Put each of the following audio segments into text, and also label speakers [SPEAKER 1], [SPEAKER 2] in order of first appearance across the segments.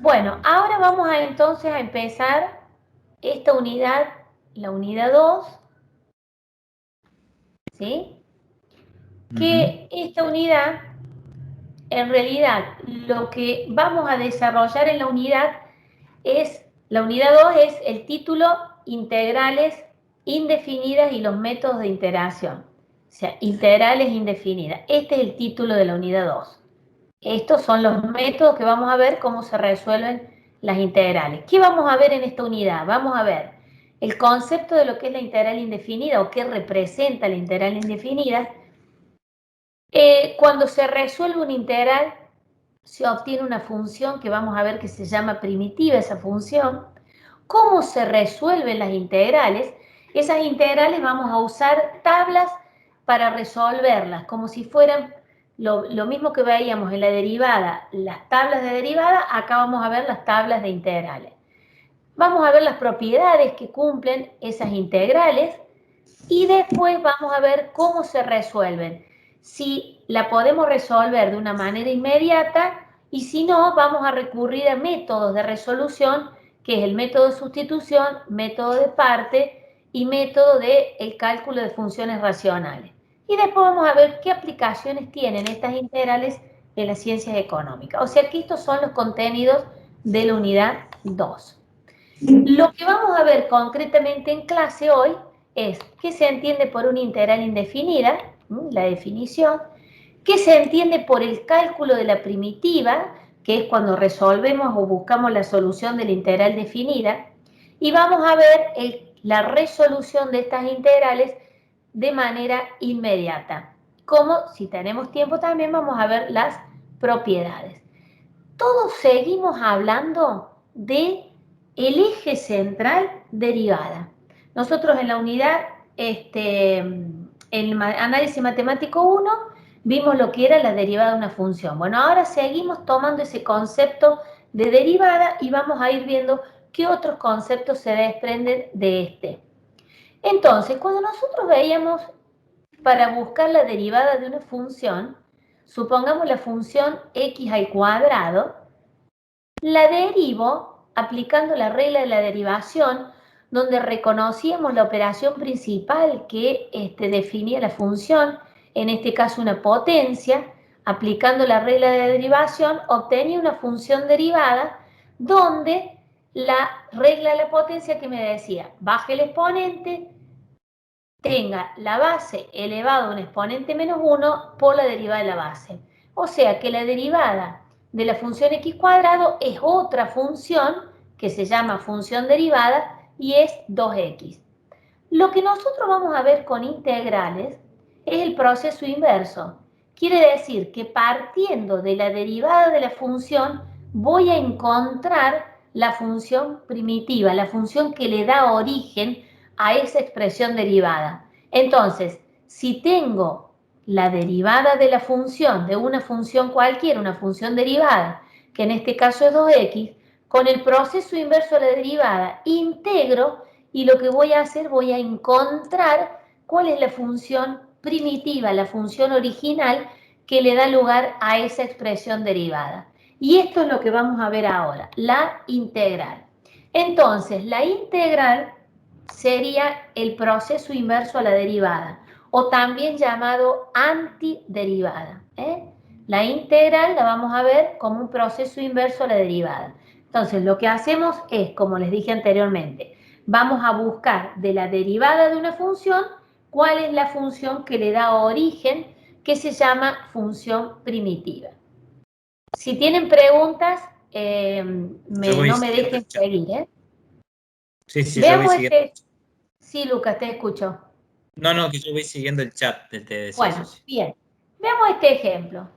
[SPEAKER 1] Bueno, ahora vamos a entonces a empezar esta unidad, la unidad 2, ¿sí? Que esta unidad, en realidad, lo que vamos a desarrollar en la unidad es, la unidad 2 es el título integrales indefinidas y los métodos de integración. O sea, integrales indefinidas. Este es el título de la unidad 2. Estos son los métodos que vamos a ver cómo se resuelven las integrales. ¿Qué vamos a ver en esta unidad? Vamos a ver el concepto de lo que es la integral indefinida o qué representa la integral indefinida. Cuando se resuelve una integral, se obtiene una función que vamos a ver que se llama primitiva, esa función. ¿Cómo se resuelven las integrales? Esas integrales vamos a usar tablas para resolverlas, como si fueran lo mismo que veíamos en la derivada, las tablas de derivada, acá vamos a ver las tablas de integrales. Vamos a ver las propiedades que cumplen esas integrales y después vamos a ver cómo se resuelven. Si la podemos resolver de una manera inmediata y si no, vamos a recurrir a métodos de resolución, que es el método de sustitución, método de parte y método de cálculo de funciones racionales. Y después vamos a ver qué aplicaciones tienen estas integrales en las ciencias económicas. O sea que estos son los contenidos de la unidad 2. Lo que vamos a ver concretamente en clase hoy es qué se entiende por una integral indefinida, la definición, qué se entiende por el cálculo de la primitiva, que es cuando resolvemos o buscamos la solución de la integral definida, y vamos a ver la resolución de estas integrales de manera inmediata. Como si tenemos tiempo también vamos a ver las propiedades. Todos seguimos hablando de el eje central derivada. Nosotros en la unidad, en análisis matemático 1, vimos lo que era la derivada de una función. Bueno, ahora seguimos tomando ese concepto de derivada y vamos a ir viendo qué otros conceptos se desprenden de este. Entonces, cuando nosotros veíamos para buscar la derivada de una función, supongamos la función x al cuadrado, la derivo aplicando la regla de la derivación, donde reconocíamos la operación principal que definía la función, en este caso una potencia. Aplicando la regla de la derivación obtenía una función derivada donde la regla de la potencia que me decía, baje el exponente, tenga la base elevado a un exponente menos 1 por la derivada de la base. O sea que la derivada de la función x cuadrado es otra función que se llama función derivada y es 2x. Lo que nosotros vamos a ver con integrales es el proceso inverso. Quiere decir que partiendo de la derivada de la función voy a encontrar la función primitiva, la función que le da origen a esa expresión derivada. Entonces, si tengo la derivada de la función, de una función cualquiera, una función derivada, que en este caso es 2x, con el proceso inverso de la derivada integro y lo que voy a hacer, voy a encontrar cuál es la función primitiva, la función original que le da lugar a esa expresión derivada. Y esto es lo que vamos a ver ahora, la integral. Entonces, la integral sería el proceso inverso a la derivada, o también llamado antiderivada. La integral la vamos a ver como un proceso inverso a la derivada. Entonces, lo que hacemos es, como les dije anteriormente, vamos a buscar de la derivada de una función cuál es la función que le da origen, que se llama función primitiva. Si tienen preguntas, no me dejen seguir.
[SPEAKER 2] Sí, sí, yo voy
[SPEAKER 1] Veamos
[SPEAKER 2] siguiendo.
[SPEAKER 1] Sí, Lucas, te escucho.
[SPEAKER 2] No, que yo voy siguiendo el chat, te decía
[SPEAKER 1] Bueno,
[SPEAKER 2] eso, sí.
[SPEAKER 1] bien. Veamos este ejemplo.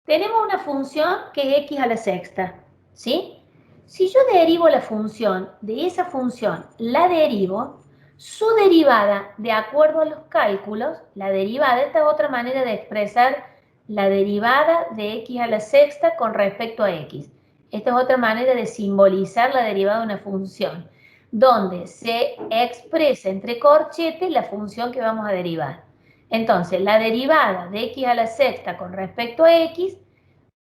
[SPEAKER 1] Tenemos una función que es x a la sexta, ¿sí? Si yo derivo la función de esa función, la derivo, su derivada, de acuerdo a los cálculos, la derivada, esta es otra manera de expresar la derivada de x a la sexta con respecto a x. Esta es otra manera de simbolizar la derivada de una función, donde se expresa entre corchetes la función que vamos a derivar. Entonces, la derivada de x a la sexta con respecto a x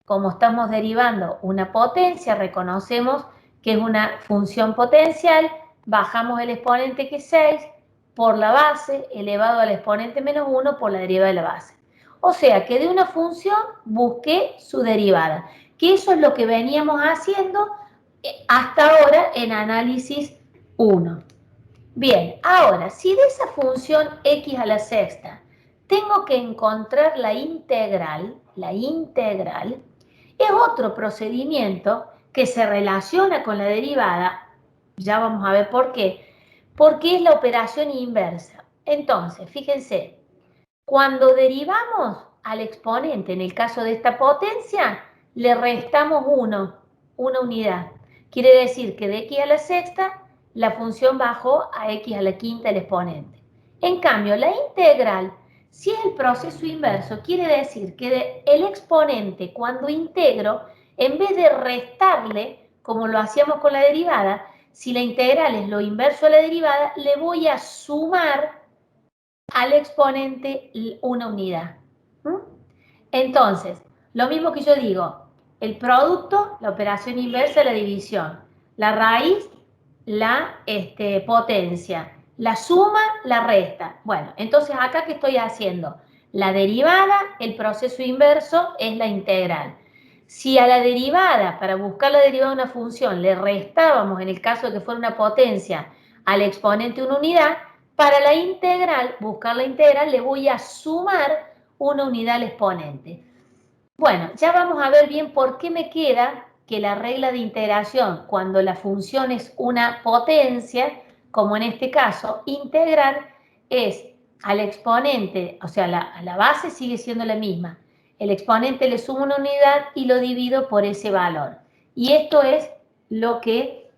[SPEAKER 1] como estamos derivando una potencia, reconocemos que es una función potencial, bajamos el exponente que es 6 por la base elevado al exponente menos 1 por la derivada de la base. O sea que de una función busqué su derivada, que eso es lo que veníamos haciendo hasta ahora en análisis 1. Bien, ahora, si de esa función x a la sexta tengo que encontrar la integral es otro procedimiento que se relaciona con la derivada, ya vamos a ver por qué, porque es la operación inversa. Entonces, fíjense, cuando derivamos al exponente, en el caso de esta potencia, le restamos 1, una unidad. Quiere decir que de x a la sexta, la función bajó a x a la quinta el exponente. En cambio, la integral, si es el proceso inverso, quiere decir que el exponente, cuando integro, en vez de restarle, como lo hacíamos con la derivada, si la integral es lo inverso a la derivada, le voy a sumar al exponente una unidad. Entonces, lo mismo que yo digo, el producto, la operación inversa, la división, la raíz, la potencia, la suma, la resta. Bueno, entonces acá ¿qué estoy haciendo? La derivada, el proceso inverso es la integral. Si a la derivada, para buscar la derivada de una función, le restábamos, en el caso de que fuera una potencia, al exponente una unidad, para la integral, buscar la integral, le voy a sumar una unidad al exponente. Bueno, ya vamos a ver bien por qué me queda que la regla de integración, cuando la función es una potencia, como en este caso, integrar es al exponente, o sea, a la base sigue siendo la misma. El exponente le sumo una unidad y lo divido por ese valor. Y esto es lo que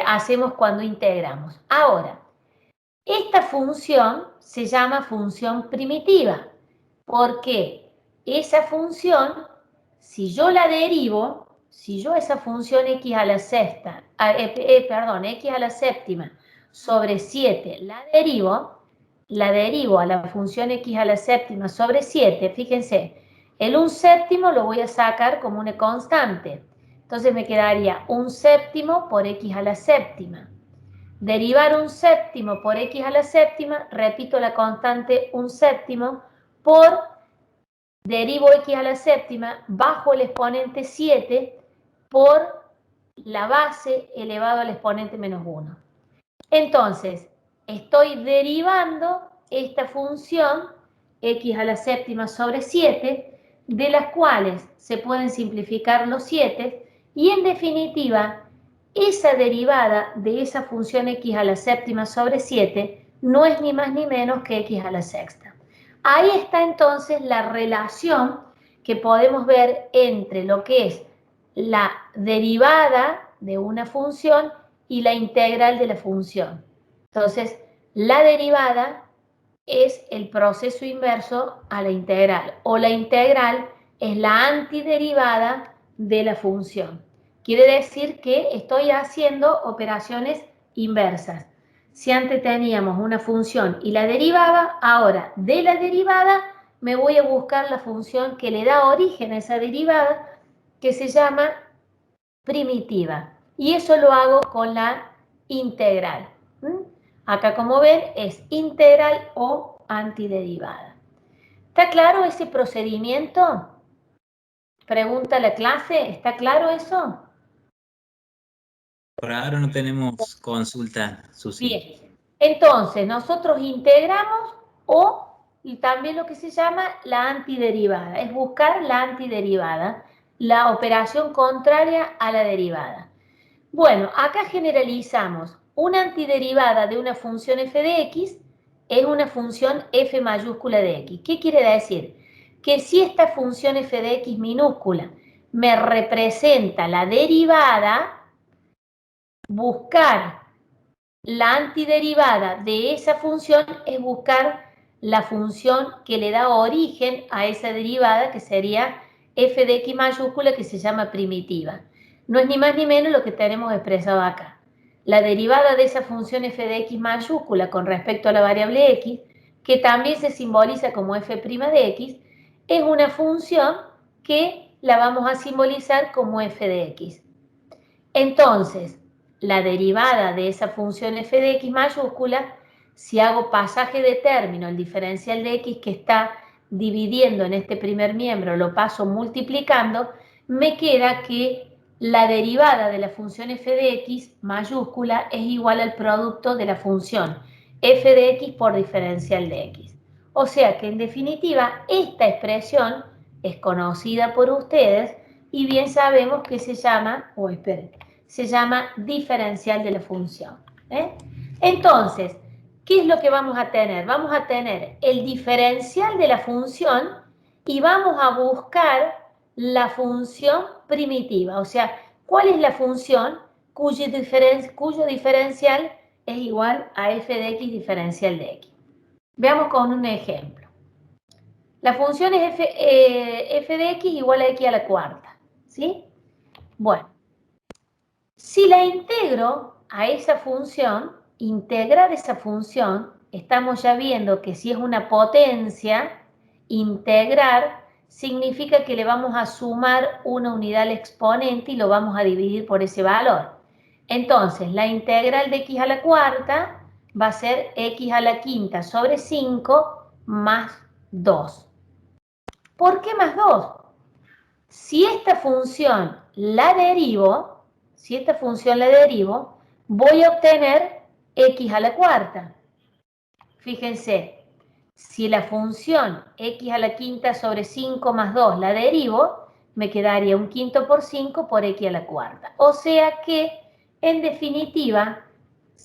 [SPEAKER 1] hacemos cuando integramos. Ahora, esta función se llama función primitiva, porque esa función, si yo la derivo, si yo esa función x a la sexta, x a la séptima sobre 7 la derivo a la función x a la séptima sobre 7, fíjense, el 1/7 lo voy a sacar como una constante. Entonces me quedaría 1/7 por x a la séptima. Derivar 1/7 por x a la séptima, repito la constante 1/7 por, derivo x a la séptima, bajo el exponente 7 por la base elevado al exponente menos 1. Entonces, estoy derivando esta función x a la séptima sobre 7, de las cuales se pueden simplificar los 7, y en definitiva, esa derivada de esa función x a la séptima sobre 7 no es ni más ni menos que x a la sexta. Ahí está entonces la relación que podemos ver entre lo que es la derivada de una función y la integral de la función. Entonces, la derivada es el proceso inverso a la integral, o la integral es la antiderivada de la función. Quiere decir que estoy haciendo operaciones inversas. Si antes teníamos una función y la derivaba, ahora de la derivada me voy a buscar la función que le da origen a esa derivada, que se llama primitiva. Y eso lo hago con la integral. Acá, como ven, es integral o antiderivada. ¿Está claro ese procedimiento? Pregunta la clase, ¿está claro eso?
[SPEAKER 2] Por ahora no tenemos consulta, Susi.
[SPEAKER 1] Bien, entonces nosotros integramos y también lo que se llama la antiderivada, es buscar la antiderivada, la operación contraria a la derivada. Bueno, acá generalizamos. Una antiderivada de una función f de x es una función f mayúscula de x. ¿Qué quiere decir? Que si esta función f de x minúscula me representa la derivada, buscar la antiderivada de esa función es buscar la función que le da origen a esa derivada, que sería f de x mayúscula, que se llama primitiva. No es ni más ni menos lo que tenemos expresado acá. La derivada de esa función f de x mayúscula con respecto a la variable x, que también se simboliza como f' de x, es una función que la vamos a simbolizar como f de x. Entonces, la derivada de esa función f de x mayúscula, si hago pasaje de término, el diferencial de x que está dividiendo en este primer miembro, lo paso multiplicando, me queda que la derivada de la función f de x mayúscula es igual al producto de la función f de x por diferencial de x. O sea que en definitiva esta expresión es conocida por ustedes y bien sabemos que se llama, se llama diferencial de la función. Entonces, ¿qué es lo que vamos a tener? Vamos a tener el diferencial de la función y vamos a buscar la función primitiva. O sea, ¿cuál es la función cuyo diferencial es igual a f de x diferencial de x? Veamos con un ejemplo. La función es f de x igual a x a la cuarta, ¿sí? Bueno, si la integro a esa función, integrar esa función, estamos ya viendo que si es una potencia, integrar significa que le vamos a sumar una unidad al exponente y lo vamos a dividir por ese valor. Entonces, la integral de x a la cuarta va a ser x a la quinta sobre 5 más 2. ¿Por qué más 2? Si esta función la derivo, voy a obtener x a la cuarta. Fíjense, si la función x a la quinta sobre 5 más 2 la derivo, me quedaría un quinto por 5 por x a la cuarta. O sea que, en definitiva,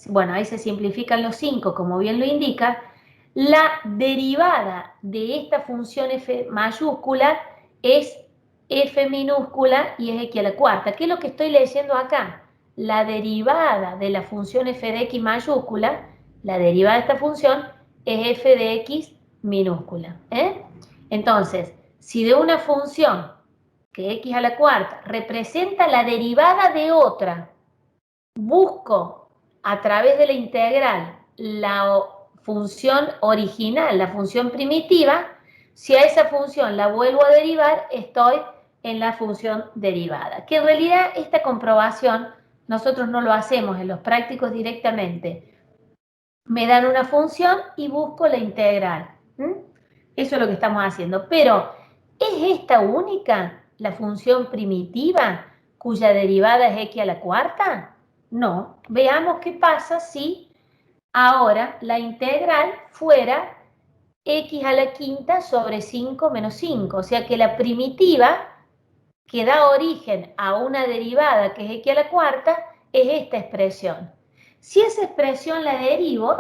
[SPEAKER 1] bueno, ahí se simplifican los 5, como bien lo indica, la derivada de esta función f mayúscula es f minúscula y es x a la cuarta. ¿Qué es lo que estoy leyendo acá? La derivada de la función f de x mayúscula, la derivada de esta función es f de x minúscula. Entonces, si de una función que x a la cuarta representa la derivada de otra, busco a través de la integral la función original, la función primitiva, si a esa función la vuelvo a derivar, estoy en la función derivada. Que en realidad esta comprobación nosotros no lo hacemos en los prácticos directamente. Me dan una función y busco la integral. Eso es lo que estamos haciendo. Pero, ¿es esta única la función primitiva cuya derivada es x a la cuarta? No. Veamos qué pasa si ahora la integral fuera x a la quinta sobre 5 menos 5. O sea que la primitiva que da origen a una derivada que es x a la cuarta es esta expresión. Si esa expresión la derivo,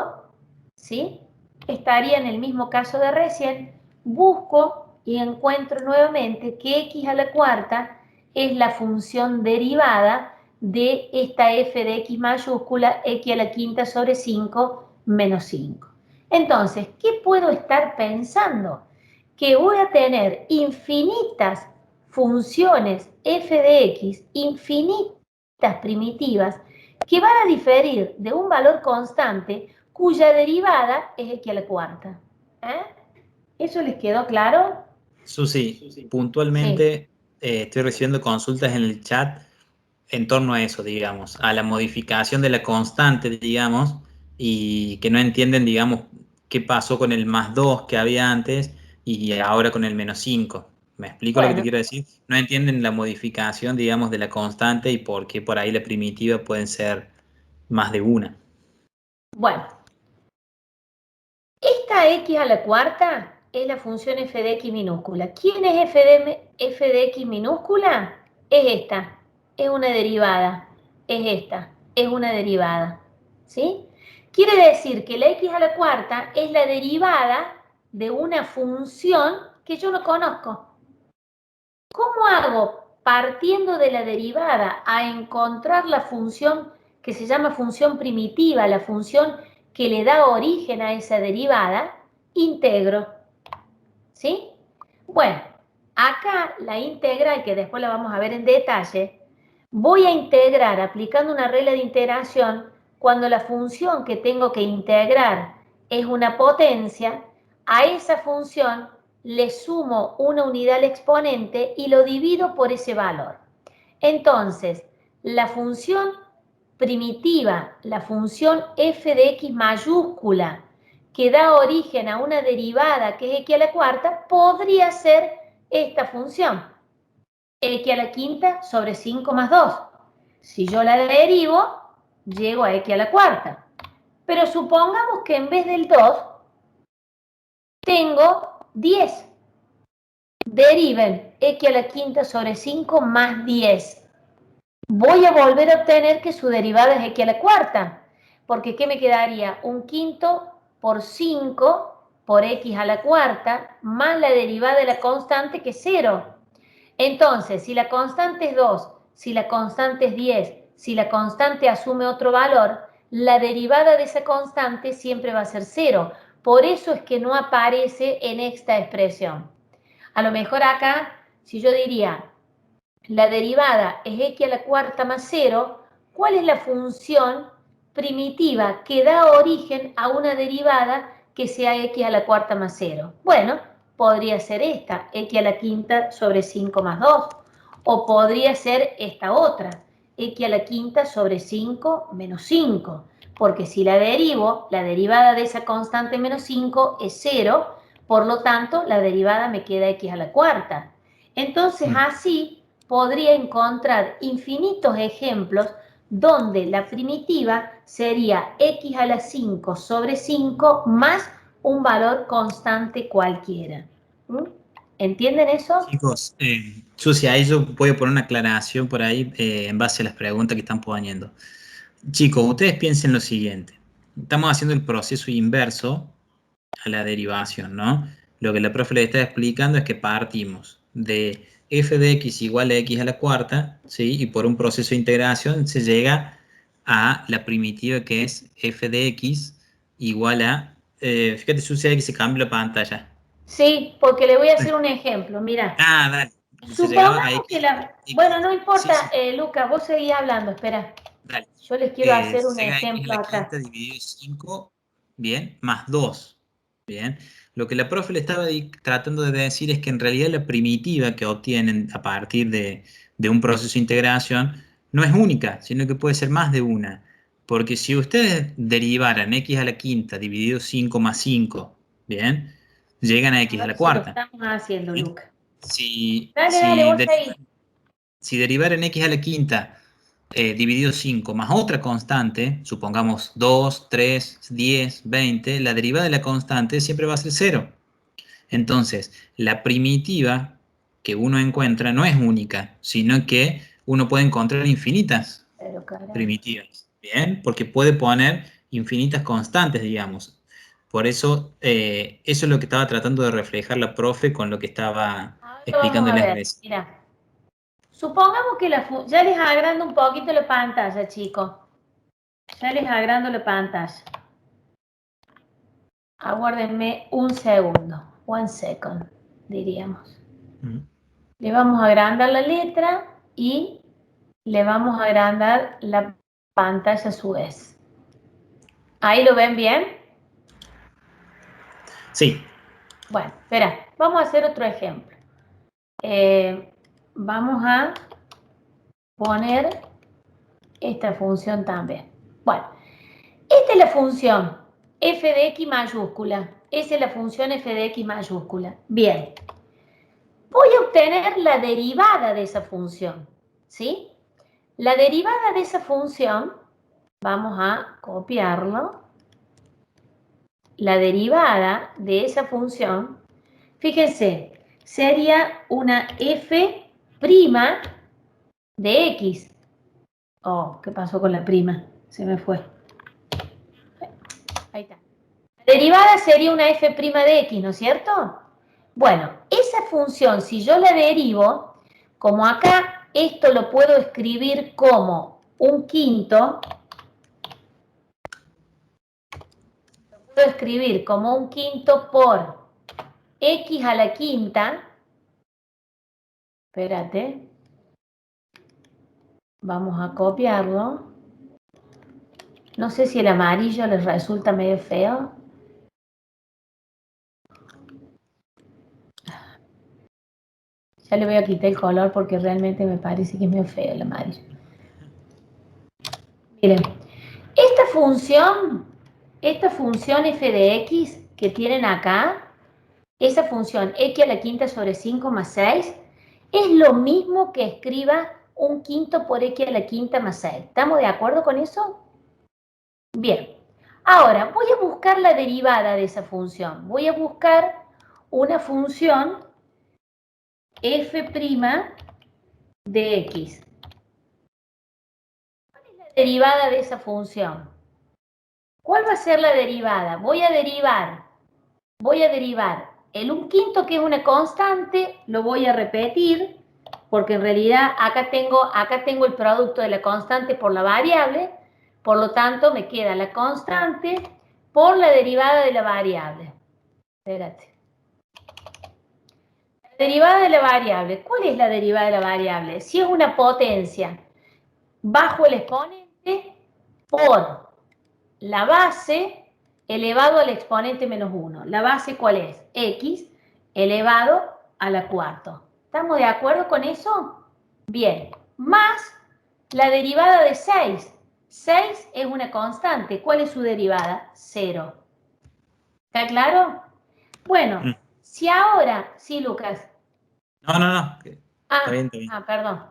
[SPEAKER 1] ¿sí?, estaría en el mismo caso de recién, busco y encuentro nuevamente que x a la cuarta es la función derivada de esta f de x mayúscula, x a la quinta sobre 5 menos 5. Entonces, ¿qué puedo estar pensando? Que voy a tener infinitas funciones f de x, infinitas primitivas, que van a diferir de un valor constante cuya derivada es x a la cuarta. ¿Eso les quedó claro?
[SPEAKER 2] Susi, puntualmente estoy recibiendo consultas en el chat en torno a eso, digamos, a la modificación de la constante, digamos, y que no entienden, digamos, qué pasó con el más 2 que había antes y ahora con el menos 5. ¿Me explico lo que te quiero decir? No entienden la modificación, digamos, de la constante y por qué por ahí la primitiva pueden ser más de una.
[SPEAKER 1] Bueno, esta x a la cuarta es la función f de x minúscula. ¿Quién es f de x minúscula? Es esta, es una derivada, es esta, es una derivada, ¿sí? Quiere decir que la x a la cuarta es la derivada de una función que yo no conozco. ¿Cómo hago, partiendo de la derivada, a encontrar la función que se llama función primitiva, la función que le da origen a esa derivada? Integro, ¿sí? Bueno, acá la integral, que después la vamos a ver en detalle, voy a integrar aplicando una regla de integración cuando la función que tengo que integrar es una potencia. A esa función le sumo una unidad al exponente y lo divido por ese valor. Entonces, la función primitiva, la función f de x mayúscula, que da origen a una derivada que es x a la cuarta, podría ser esta función, x a la quinta sobre 5 más 2. Si yo la derivo, llego a x a la cuarta. Pero supongamos que en vez del 2, tengo 10. Deriven x a la quinta sobre 5 más 10. Voy a volver a obtener que su derivada es x a la cuarta. Porque ¿qué me quedaría? Un quinto por 5 por x a la cuarta más la derivada de la constante que es 0. Entonces, si la constante es 2, si la constante es 10, si la constante asume otro valor, la derivada de esa constante siempre va a ser 0. Por eso es que no aparece en esta expresión. A lo mejor acá, si yo diría, la derivada es x a la cuarta más 0, ¿cuál es la función primitiva que da origen a una derivada que sea x a la cuarta más 0? Bueno, podría ser esta, x a la quinta sobre 5 más 2. O podría ser esta otra, x a la quinta sobre 5 menos 5. Porque si la derivo, la derivada de esa constante menos 5 es 0, por lo tanto, la derivada me queda x a la cuarta. Entonces, así podría encontrar infinitos ejemplos donde la primitiva sería x a la 5 sobre 5 más un valor constante cualquiera. ¿Entienden eso?
[SPEAKER 2] Chicos, Susi, ahí yo voy a poner una aclaración por ahí en base a las preguntas que están poniendo. Chicos, ustedes piensen lo siguiente. Estamos haciendo el proceso inverso a la derivación, ¿no? Lo que la profe le está explicando es que partimos de f de x igual a x a la cuarta, ¿sí? Y por un proceso de integración se llega a la primitiva que es f de x igual a... fíjate, sucede que se cambia la pantalla.
[SPEAKER 1] Sí, porque le voy a hacer un ejemplo. Mira,
[SPEAKER 2] Ah, dale. Se llegaba a
[SPEAKER 1] supongamos que
[SPEAKER 2] x.
[SPEAKER 1] la...
[SPEAKER 2] X.
[SPEAKER 1] Bueno, no
[SPEAKER 2] Sí,
[SPEAKER 1] importa,
[SPEAKER 2] sí,
[SPEAKER 1] Lucas, vos seguís hablando, espera.
[SPEAKER 2] dale.
[SPEAKER 1] Yo les quiero hacer un
[SPEAKER 2] Se llega a x a
[SPEAKER 1] ejemplo
[SPEAKER 2] la
[SPEAKER 1] acá.
[SPEAKER 2] quinta dividido en 5, bien, más 2. Bien, lo que la profe le estaba tratando de decir es que en realidad la primitiva que obtienen a partir de un proceso de integración no es única, sino que puede ser más de una. Porque si ustedes derivaran x a la quinta dividido 5 más 5, bien, llegan a
[SPEAKER 1] A
[SPEAKER 2] x a
[SPEAKER 1] ver
[SPEAKER 2] la
[SPEAKER 1] si lo
[SPEAKER 2] cuarta.
[SPEAKER 1] estamos haciendo,
[SPEAKER 2] ¿Sí?
[SPEAKER 1] Lucas.
[SPEAKER 2] Si,
[SPEAKER 1] Dale, dale,
[SPEAKER 2] si,
[SPEAKER 1] vos seguís.
[SPEAKER 2] derivan, si derivaran x a la quinta dividido 5 más otra constante, supongamos 2, 3, 10, 20, la derivada de la constante siempre va a ser 0. Entonces, la primitiva que uno encuentra no es única, sino que uno puede encontrar infinitas
[SPEAKER 1] Pero caray.
[SPEAKER 2] primitivas, ¿bien? Porque puede poner infinitas constantes, digamos. Por eso, eso es lo que estaba tratando de reflejar la profe con lo que estaba
[SPEAKER 1] Ahora vamos a
[SPEAKER 2] explicándoles
[SPEAKER 1] ver.
[SPEAKER 2] recién.
[SPEAKER 1] Mira, supongamos que ya les agrando un poquito la pantalla, chicos. Ya les agrando la pantalla. Aguárdenme un segundo. One second, diríamos. Le vamos a agrandar la letra y le vamos a agrandar la pantalla a su vez. ¿Ahí lo ven bien?
[SPEAKER 2] Sí.
[SPEAKER 1] Bueno, espera, vamos a hacer otro ejemplo. Vamos a poner esta función también. Bueno, esta es la función f de x mayúscula. Esa es la función f de x mayúscula. Bien. Voy a obtener la derivada de esa función. ¿Sí? La derivada de esa función, vamos a copiarlo. La derivada de esa función, fíjense, sería una f' de x. Oh, ¿qué pasó con la prima? Se me fue. Ahí está. La derivada sería una f' de x, ¿no es cierto? Bueno, esa función, si yo la derivo, como acá esto lo puedo escribir como un quinto, lo puedo escribir como un quinto por x a la quinta. Espérate. Vamos a copiarlo. No sé si el amarillo les resulta medio feo. Ya le voy a quitar el color porque realmente me parece que es medio feo el amarillo. Miren, esta función f de x que tienen acá, esa función x a la quinta sobre 5 más 6, es lo mismo que escriba un quinto por x a la quinta más 6. ¿Estamos de acuerdo con eso? Bien. Ahora, voy a buscar la derivada de esa función. Voy a buscar una función f' de x. ¿Cuál es la derivada de esa función? ¿Cuál va a ser la derivada? Voy a derivar el 1/5, que es una constante, lo voy a repetir, porque en realidad acá tengo el producto de la constante por la variable, por lo tanto me queda la constante por la derivada de la variable. Espérate. La derivada de la variable. ¿Cuál es la derivada de la variable? Si es una potencia bajo el exponente por la base elevado al exponente menos 1. ¿La base cuál es? X elevado a la cuarta. ¿Estamos de acuerdo con eso? Bien. Más la derivada de 6. 6 es una constante. ¿Cuál es su derivada? 0. ¿Está claro? Bueno, si ahora... Sí, Lucas.
[SPEAKER 2] No. Está bien, está bien.
[SPEAKER 1] Perdón.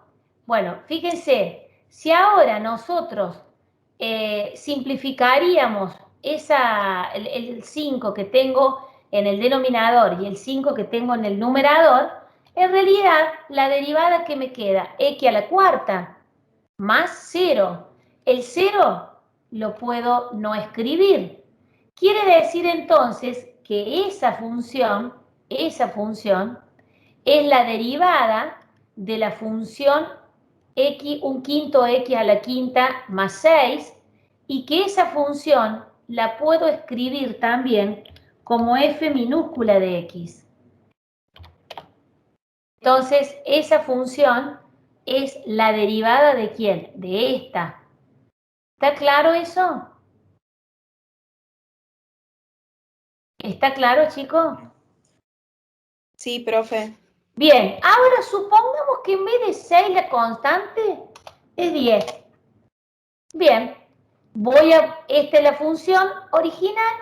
[SPEAKER 1] Bueno, fíjense, si ahora nosotros simplificaríamos el 5 que tengo en el denominador y el 5 que tengo en el numerador, en realidad la derivada que me queda, x a la cuarta, más 0. El 0 lo puedo no escribir. Quiere decir entonces que esa función es la derivada de la función x, 1/5 x a la quinta más 6, y que esa función la puedo escribir también como f minúscula de x. Entonces, esa función es la derivada ¿de quién? De esta. ¿Está claro eso? ¿Está claro, chicos?
[SPEAKER 3] Sí, profe.
[SPEAKER 1] Bien, ahora supongamos que en vez de 6 la constante es 10. Bien, esta es la función original,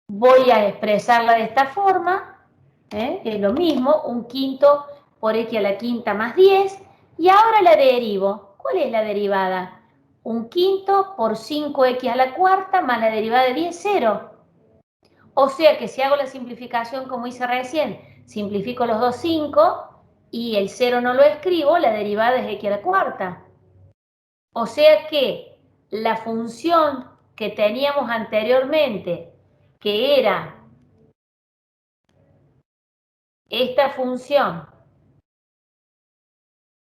[SPEAKER 1] voy a expresarla de esta forma, es lo mismo, 1/5 por x a la quinta más 10, y ahora la derivo. ¿Cuál es la derivada? 1/5 por 5x a la cuarta más la derivada de 10, 0. O sea que si hago la simplificación como hice recién, simplifico los dos 5 y el 0 no lo escribo, la derivada es x a la cuarta. O sea que la función que teníamos anteriormente, que era esta función,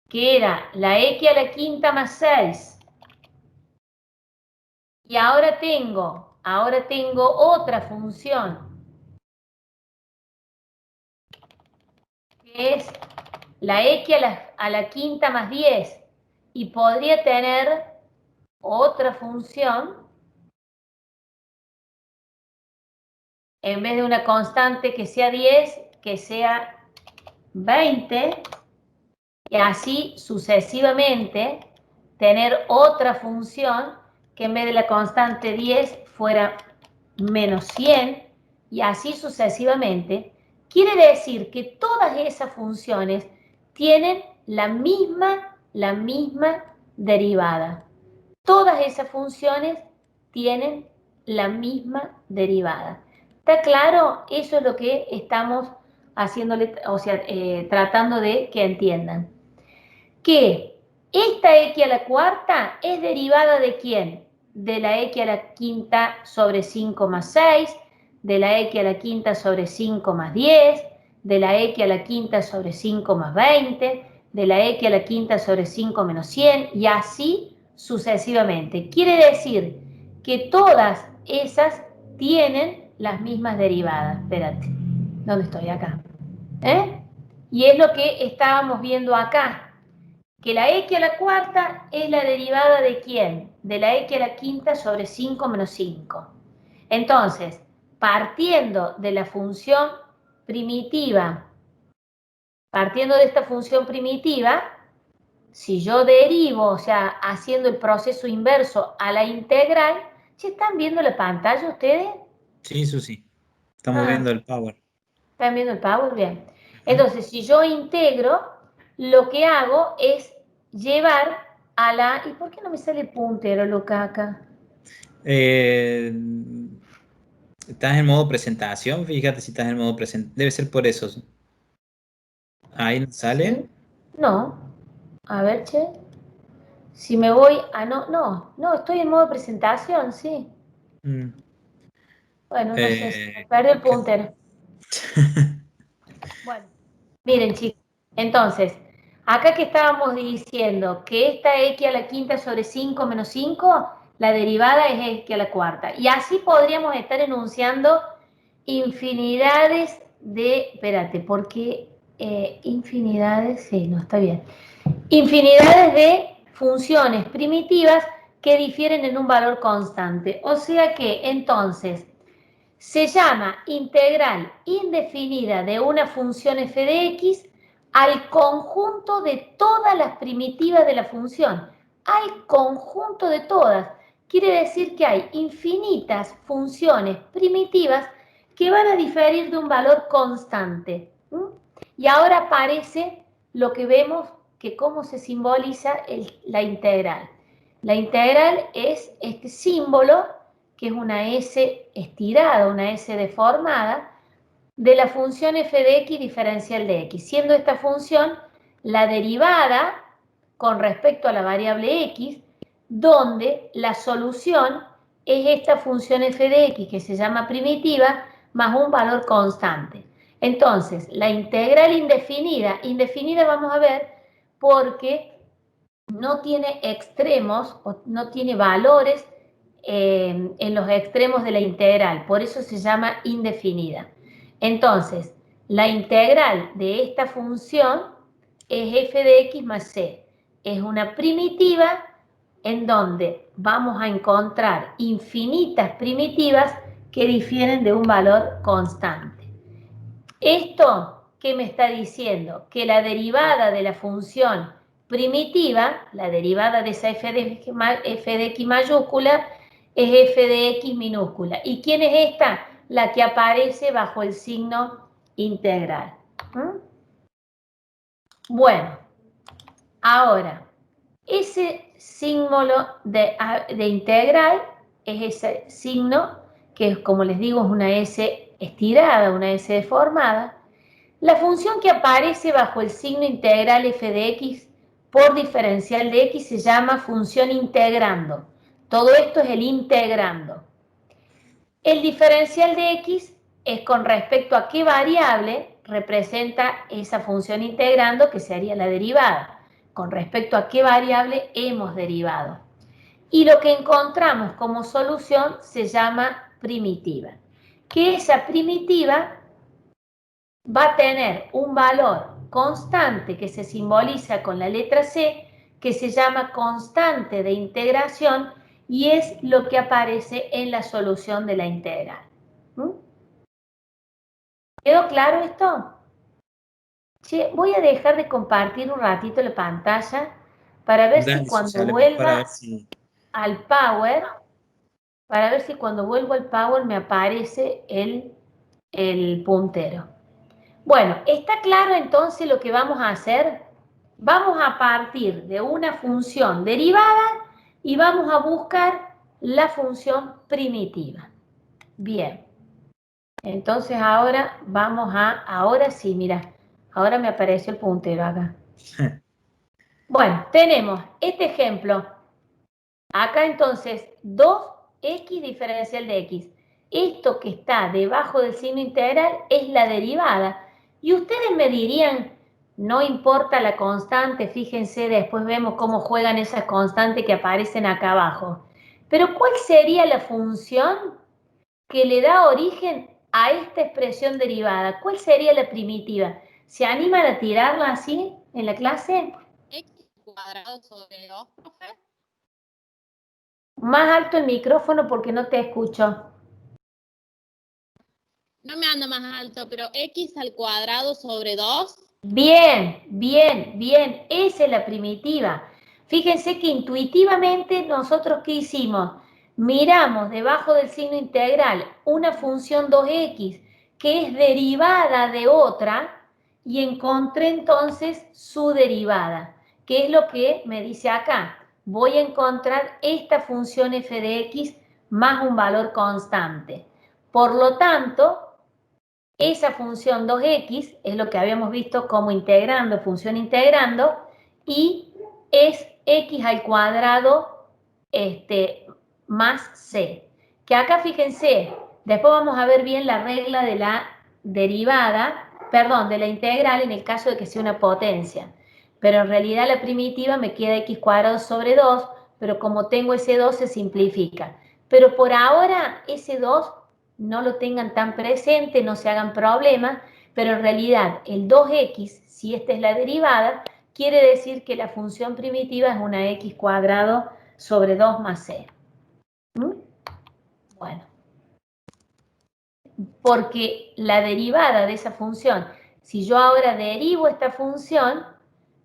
[SPEAKER 1] que era la x a la quinta más 6, y ahora tengo otra función, que es la x a la quinta más 10, y podría tener otra función, en vez de una constante que sea 10, que sea 20, y así sucesivamente tener otra función que en vez de la constante 10 fuera menos 100, y así sucesivamente. Quiere decir que todas esas funciones tienen la misma derivada. Todas esas funciones tienen la misma derivada. ¿Está claro? Eso es lo que estamos haciéndole, tratando de que entiendan. Que esta x a la cuarta es derivada ¿de quién? De la x a la quinta sobre 5 más 6, de la x a la quinta sobre 5 más 10, de la x a la quinta sobre 5 más 20, de la x a la quinta sobre 5 menos 100, y así sucesivamente. Quiere decir que todas esas tienen las mismas derivadas. Espérate, ¿dónde estoy? Acá. Y es lo que estábamos viendo acá, que la x a la cuarta es la derivada ¿de quién? De la x a la quinta sobre 5 menos 5. Entonces, partiendo de la función primitiva partiendo de esta función primitiva, si yo derivo, o sea, haciendo el proceso inverso a la integral, ¿ya están viendo la pantalla ustedes?
[SPEAKER 2] Sí, Susi. Estamos viendo el power.
[SPEAKER 1] ¿Están viendo el power? Bien. Entonces, si yo integro, lo que hago es llevar a la... ¿Y por qué no me sale el puntero, Luca, acá?
[SPEAKER 2] ¿Estás en modo presentación? Fíjate si estás en modo presentación. Debe ser por eso. Ahí sale.
[SPEAKER 1] ¿Sí? No. A ver, che. Si me voy a... No, estoy en modo presentación, sí. Bueno, no sé, se me perdió el puntero. Bueno, miren, chicos. Entonces, acá que estábamos diciendo que esta x a la quinta sobre 5 menos 5, la derivada es x a la cuarta. Y así podríamos estar enunciando infinidades de... Espérate, porque infinidades... Sí, no, está bien. Infinidades de funciones primitivas que difieren en un valor constante. O sea que, entonces, se llama integral indefinida de una función f de x al conjunto de todas las primitivas de la función. Al conjunto de todas. Quiere decir que hay infinitas funciones primitivas que van a diferir de un valor constante. Y ahora aparece lo que vemos que cómo se simboliza la integral. La integral es este símbolo que es una S estirada, una S deformada, de la función f de x diferencial de x, siendo esta función la derivada con respecto a la variable x, donde la solución es esta función f de x, que se llama primitiva, más un valor constante. Entonces, la integral indefinida vamos a ver porque no tiene extremos, o no tiene valores en los extremos de la integral, por eso se llama indefinida. Entonces, la integral de esta función es f de x más c. Es una primitiva en donde vamos a encontrar infinitas primitivas que difieren de un valor constante. ¿Esto qué me está diciendo? Que la derivada de la función primitiva, la derivada de esa f de x mayúscula, es f de x minúscula. ¿Y quién es esta? La que aparece bajo el signo integral. Bueno, ahora, ese símbolo de integral es ese signo que, como les digo, es una S estirada, una S deformada. La función que aparece bajo el signo integral f de x por diferencial de x se llama función integrando. Todo esto es el integrando. El diferencial de x es con respecto a qué variable representa esa función integrando, que sería la derivada. Con respecto a qué variable hemos derivado. Y lo que encontramos como solución se llama primitiva. Que esa primitiva va a tener un valor constante que se simboliza con la letra C, que se llama constante de integración y es lo que aparece en la solución de la integral. ¿Quedó claro esto? Che, voy a dejar de compartir un ratito la pantalla para ver si cuando vuelva al Power, para ver si cuando vuelvo al Power me aparece el puntero. Bueno, ¿está claro entonces lo que vamos a hacer? Vamos a partir de una función derivada y vamos a buscar la función primitiva. Bien. Entonces ahora ahora sí, mira, ahora me apareció el puntero acá. Bueno, tenemos este ejemplo. Acá entonces, 2x diferencial de x. Esto que está debajo del signo integral es la derivada. Y ustedes me dirían, no importa la constante, fíjense, después vemos cómo juegan esas constantes que aparecen acá abajo. Pero ¿cuál sería la función que le da origen a esta expresión derivada? ¿Cuál sería la primitiva? ¿Se animan a tirarla así en la clase?
[SPEAKER 3] X cuadrado sobre 2, profe.
[SPEAKER 1] Más alto el micrófono porque no te escucho.
[SPEAKER 3] No me anda más alto, pero x al cuadrado sobre 2.
[SPEAKER 1] Bien, bien, bien. Esa es la primitiva. Fíjense que intuitivamente nosotros ¿qué hicimos? Miramos debajo del signo integral una función 2x que es derivada de otra y encontré entonces su derivada, que es lo que me dice acá. Voy a encontrar esta función f de x más un valor constante. Por lo tanto, esa función 2x es lo que habíamos visto como integrando, función integrando, y es x al cuadrado más c. Que acá fíjense, después vamos a ver bien la regla de la derivada, perdón, de la integral en el caso de que sea una potencia. Pero en realidad la primitiva me queda x cuadrado sobre 2, pero como tengo ese 2 se simplifica. Pero por ahora ese 2 no lo tengan tan presente, no se hagan problemas, pero en realidad el 2x, si esta es la derivada, quiere decir que la función primitiva es una x cuadrado sobre 2 más c. Bueno, porque la derivada de esa función, si yo ahora derivo esta función,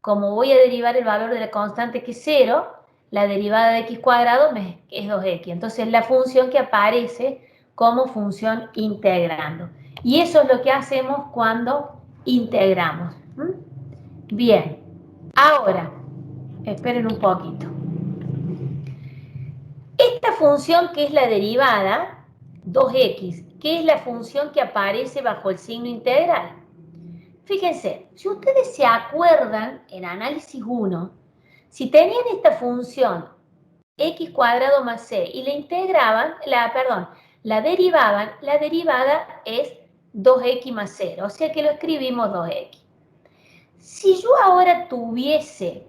[SPEAKER 1] como voy a derivar el valor de la constante que es 0, la derivada de x cuadrado es 2x. Entonces la función que aparece como función integrando. Y eso es lo que hacemos cuando integramos. Bien, ahora, esperen un poquito. Esta función que es la derivada, 2x, que es la función que aparece bajo el signo integral. Fíjense, si ustedes se acuerdan en análisis 1, si tenían esta función x cuadrado más c y la integraban, la derivaban, la derivada es 2x más 0, o sea que lo escribimos 2x. Si yo ahora tuviese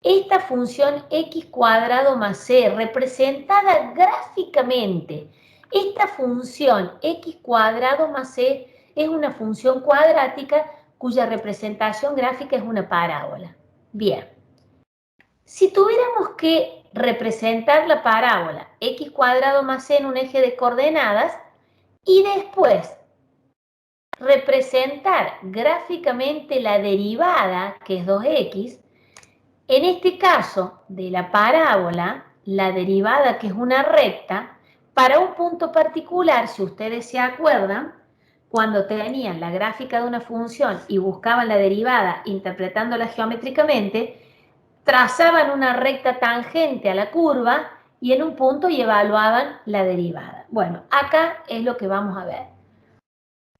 [SPEAKER 1] esta función x cuadrado más c representada gráficamente, esta función x cuadrado más c es una función cuadrática cuya representación gráfica es una parábola. Bien, si tuviéramos que representar la parábola x cuadrado más c en un eje de coordenadas y después representar gráficamente la derivada, que es 2x, en este caso de la parábola, la derivada que es una recta, para un punto particular, si ustedes se acuerdan, cuando tenían la gráfica de una función y buscaban la derivada interpretándola geométricamente, trazaban una recta tangente a la curva y en un punto y evaluaban la derivada. Bueno, acá es lo que vamos a ver.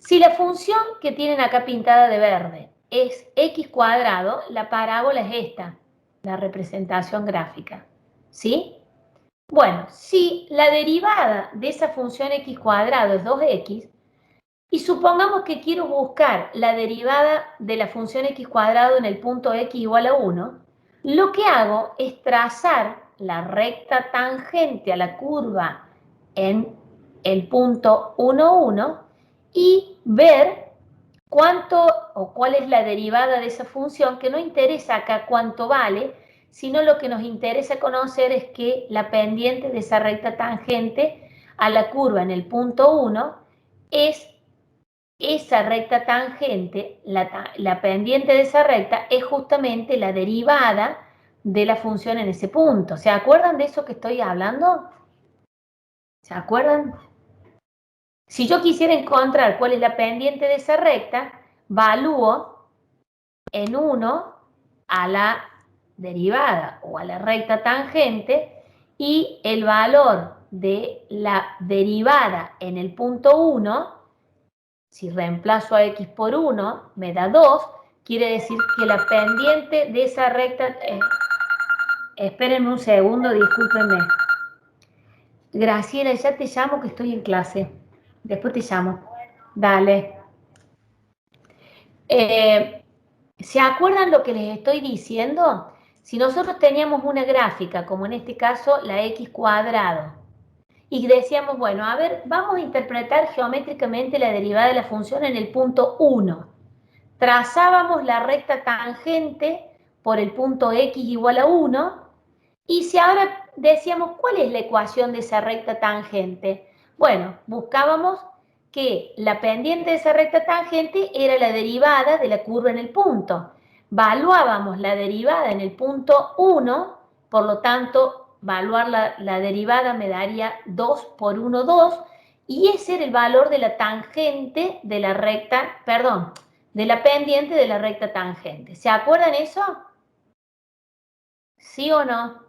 [SPEAKER 1] Si la función que tienen acá pintada de verde es x cuadrado, la parábola es esta, la representación gráfica, ¿sí? Bueno, si la derivada de esa función x cuadrado es 2x, y supongamos que quiero buscar la derivada de la función x cuadrado en el punto x igual a 1, lo que hago es trazar la recta tangente a la curva en el punto 1, 1 y ver cuánto o cuál es la derivada de esa función, que no interesa acá cuánto vale, sino lo que nos interesa conocer es que la pendiente de esa recta tangente a la curva en el punto 1 es esa recta tangente, la pendiente de esa recta es justamente la derivada de la función en ese punto. ¿Se acuerdan de eso que estoy hablando? ¿Se acuerdan? Si yo quisiera encontrar cuál es la pendiente de esa recta, valúo en 1 a la derivada o a la recta tangente y el valor de la derivada en el punto 1, si reemplazo a x por 1, me da 2, quiere decir que la pendiente de esa recta... espérenme un segundo, discúlpenme. Graciela, ya te llamo que estoy en clase. Después te llamo. Dale. ¿Se acuerdan lo que les estoy diciendo? Si nosotros teníamos una gráfica, como en este caso la x cuadrado, y decíamos, bueno, a ver, vamos a interpretar geométricamente la derivada de la función en el punto 1. Trazábamos la recta tangente por el punto x igual a 1, y si ahora decíamos, ¿cuál es la ecuación de esa recta tangente? Bueno, buscábamos que la pendiente de esa recta tangente era la derivada de la curva en el punto. Valuábamos la derivada en el punto 1, por lo tanto, valuar la derivada me daría 2 por 1, 2, y ese era el valor de la tangente de la recta, perdón, de la pendiente de la recta tangente. ¿Se acuerdan eso? ¿Sí o no?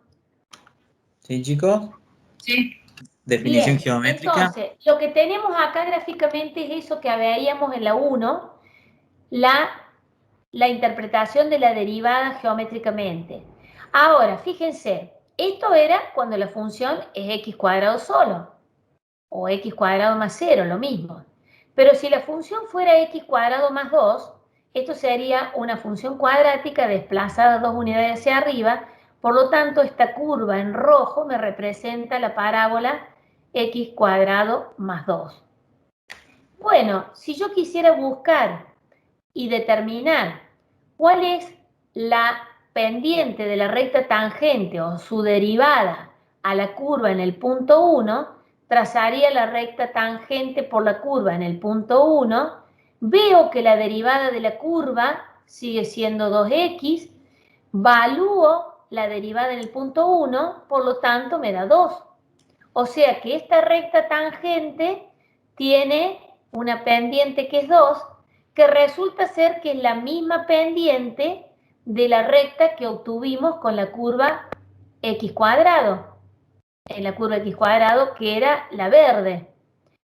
[SPEAKER 2] ¿Sí, chicos?
[SPEAKER 3] Sí.
[SPEAKER 2] Definición
[SPEAKER 1] Bien,
[SPEAKER 2] geométrica.
[SPEAKER 1] entonces, lo que tenemos acá gráficamente es eso que veíamos en la 1, la interpretación de la derivada geométricamente. Ahora, fíjense, esto era cuando la función es x cuadrado solo, o x cuadrado más 0, lo mismo. Pero si la función fuera x cuadrado más 2, esto sería una función cuadrática desplazada 2 unidades hacia arriba, por lo tanto, esta curva en rojo me representa la parábola x cuadrado más 2. Bueno, si yo quisiera buscar y determinar cuál es la pendiente de la recta tangente o su derivada a la curva en el punto 1, trazaría la recta tangente por la curva en el punto 1, veo que la derivada de la curva sigue siendo 2x, valúo la derivada en el punto 1, por lo tanto me da 2. O sea que esta recta tangente tiene una pendiente que es 2, que resulta ser que es la misma pendiente de la recta que obtuvimos con la curva x cuadrado. En la curva x cuadrado que era la verde.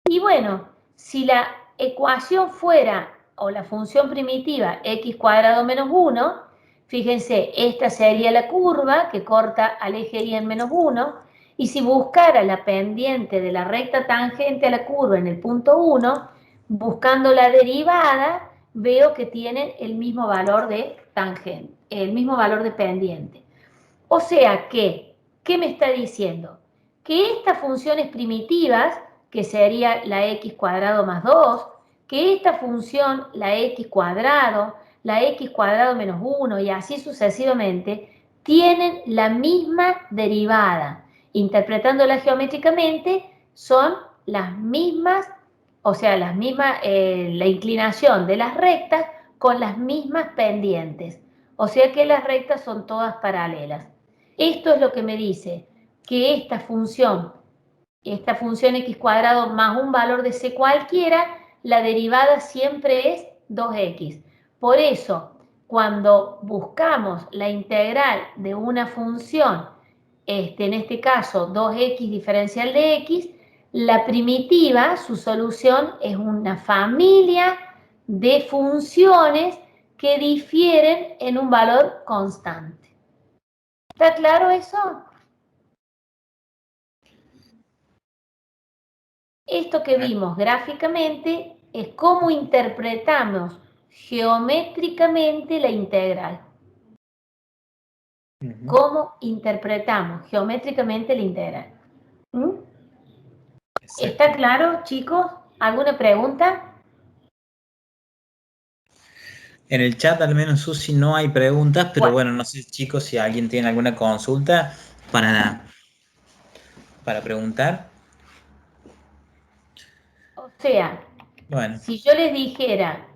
[SPEAKER 1] Y bueno, si la ecuación fuera, o la función primitiva, x cuadrado menos 1, fíjense, esta sería la curva que corta al eje y en menos 1, y si buscara la pendiente de la recta tangente a la curva en el punto 1, buscando la derivada, veo que tienen el mismo valor de tangente, el mismo valor de pendiente. O sea que, ¿qué me está diciendo? Que estas funciones primitivas, que sería la x cuadrado más 2, que esta función, la x cuadrado menos 1 y así sucesivamente, tienen la misma derivada. Interpretándola geométricamente, son las mismas, o sea, las mismas, la inclinación de las rectas con las mismas pendientes. O sea que las rectas son todas paralelas. Esto es lo que me dice que esta función x cuadrado más un valor de c cualquiera, la derivada siempre es 2x. Por eso, cuando buscamos la integral de una función, en este caso 2x diferencial de x, la primitiva, su solución es una familia de funciones que difieren en un valor constante. ¿Está claro eso? Esto que vimos gráficamente es cómo interpretamos geométricamente la integral. ¿Cómo interpretamos geométricamente la integral? ¿Mm? ¿Está claro, chicos? ¿Alguna pregunta?
[SPEAKER 2] En el chat al menos, Susi, no hay preguntas, pero bueno, no sé, chicos, si alguien tiene alguna consulta para preguntar.
[SPEAKER 1] O sea,
[SPEAKER 2] Bueno,
[SPEAKER 1] si yo les dijera,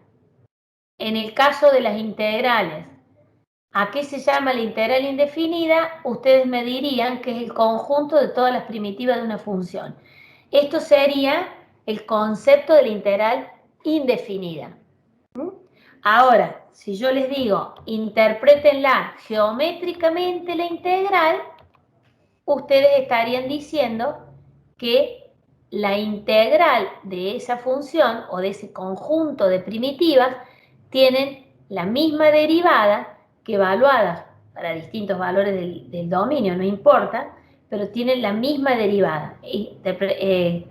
[SPEAKER 1] en el caso de las integrales, ¿a qué se llama la integral indefinida? Ustedes me dirían que es el conjunto de todas las primitivas de una función. Esto sería el concepto de la integral indefinida. Ahora, si yo les digo, interprétenla geométricamente la integral, ustedes estarían diciendo que la integral de esa función o de ese conjunto de primitivas tienen la misma derivada que evaluadas para distintos valores del dominio, no importa, pero tienen la misma derivada.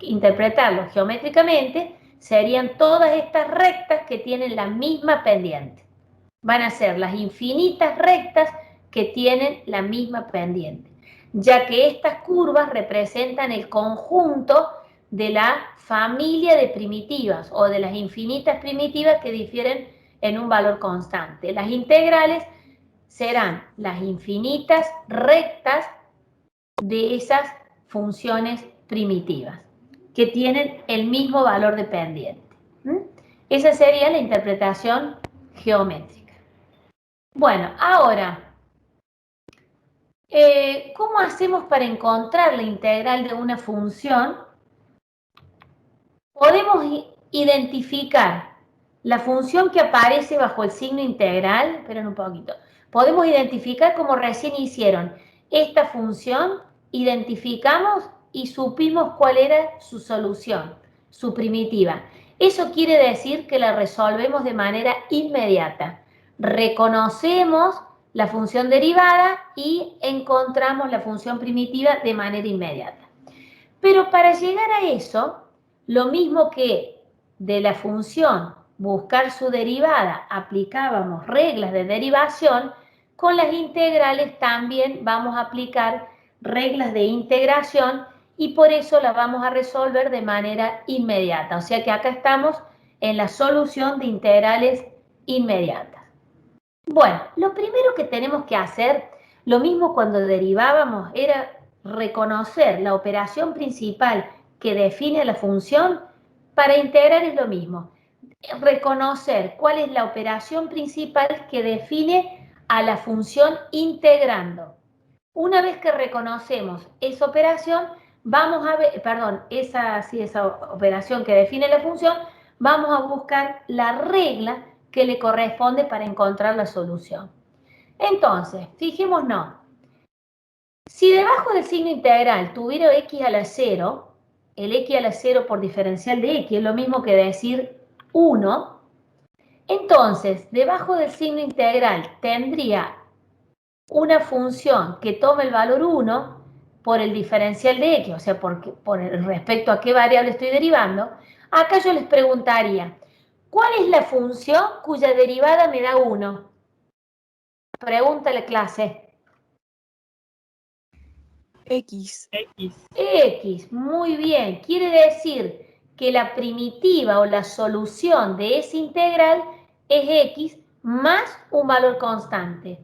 [SPEAKER 1] Interpretarlo geométricamente serían todas estas rectas que tienen la misma pendiente. Van a ser las infinitas rectas que tienen la misma pendiente, ya que estas curvas representan el conjunto de la familia de primitivas o de las infinitas primitivas que difieren en un valor constante. Las integrales serán las infinitas rectas de esas funciones primitivas. que tienen el mismo valor dependiente. Esa sería la interpretación geométrica. Bueno, ahora, ¿cómo hacemos para encontrar la integral de una función? Podemos identificar la función que aparece bajo el signo integral, esperen un poquito, podemos identificar como recién hicieron esta función, identificamos y supimos cuál era su solución, su primitiva. Eso quiere decir que la resolvemos de manera inmediata. Reconocemos la función derivada y encontramos la función primitiva de manera inmediata. Pero para llegar a eso, lo mismo que de la función buscar su derivada aplicábamos reglas de derivación, con las integrales también vamos a aplicar reglas de integración y por eso las vamos a resolver de manera inmediata. O sea que acá estamos en la solución de integrales inmediatas. Bueno, lo primero que tenemos que hacer, lo mismo cuando derivábamos, era reconocer la operación principal que define la función. Para integrar es lo mismo, reconocer cuál es la operación principal que define a la función integrando. Una vez que reconocemos esa operación, vamos a ver, perdón, esa operación que define la función, vamos a buscar la regla que le corresponde para encontrar la solución. Entonces, fijémonos, si debajo del signo integral tuviera x a la 0, el x a la 0 por diferencial de x es lo mismo que decir 1, entonces, debajo del signo integral tendría una función que toma el valor 1 por el diferencial de x, o sea, por respecto a qué variable estoy derivando. Acá yo les preguntaría, ¿cuál es la función cuya derivada me da 1? Pregúntale, clase.
[SPEAKER 4] X.
[SPEAKER 1] X, muy bien. Quiere decir que la primitiva o la solución de esa integral es X más un valor constante,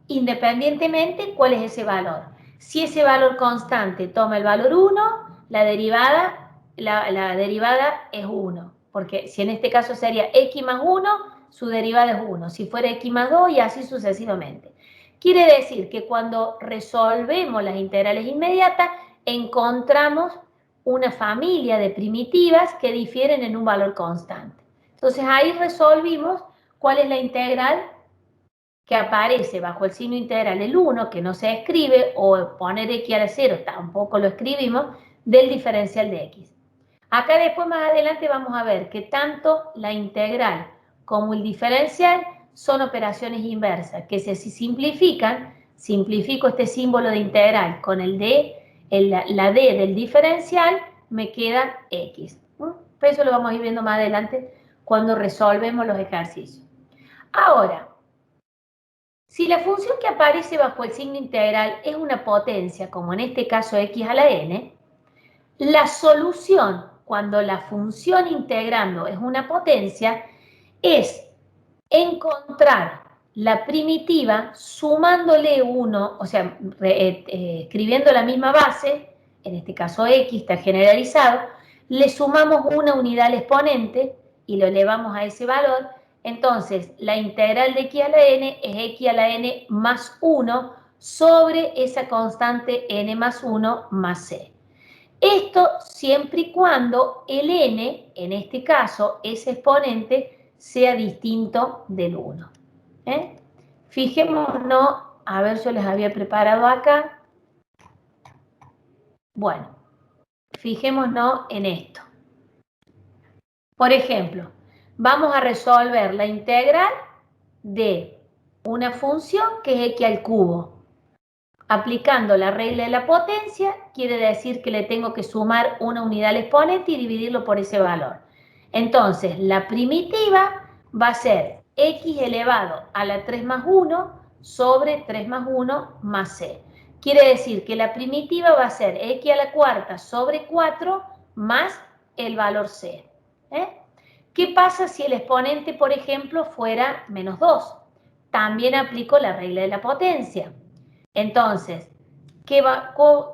[SPEAKER 1] independientemente cuál es ese valor. Si ese valor constante toma el valor 1, la derivada es 1, porque si en este caso sería X más 1, su derivada es 1. Si fuera X más 2 y así sucesivamente. Quiere decir que cuando resolvemos las integrales inmediatas, encontramos una familia de primitivas que difieren en un valor constante. Entonces ahí resolvimos cuál es la integral que aparece bajo el signo integral, el 1, que no se escribe, o poner x a la 0, tampoco lo escribimos, del diferencial de x. Acá después más adelante vamos a ver que tanto la integral como el diferencial son operaciones inversas, que si simplifican, simplifico este símbolo de integral con el d, la d del diferencial, me queda x. Pero eso lo vamos a ir viendo más adelante cuando resolvemos los ejercicios. Ahora, si la función que aparece bajo el signo integral es una potencia, como en este caso x a la n, la solución cuando la función integrando es una potencia es encontrar la primitiva sumándole 1, o sea, escribiendo la misma base, en este caso x está generalizado, le sumamos una unidad al exponente y lo elevamos a ese valor. Entonces, la integral de x a la n es x a la n más 1 sobre esa constante n más 1 más c. Esto siempre y cuando el n, en este caso, ese exponente, sea distinto del 1. Fijémonos, a ver, yo les había preparado acá. Bueno, fijémonos en esto. Por ejemplo, vamos a resolver la integral de una función que es x al cubo. Aplicando la regla de la potencia, quiere decir que le tengo que sumar una unidad al exponente y dividirlo por ese valor. Entonces, la primitiva va a ser x elevado a la 3 más 1 sobre 3 más 1 más c. Quiere decir que la primitiva va a ser x a la cuarta sobre 4 más el valor c. ¿Qué pasa si el exponente, por ejemplo, fuera menos 2? También aplico la regla de la potencia. Entonces,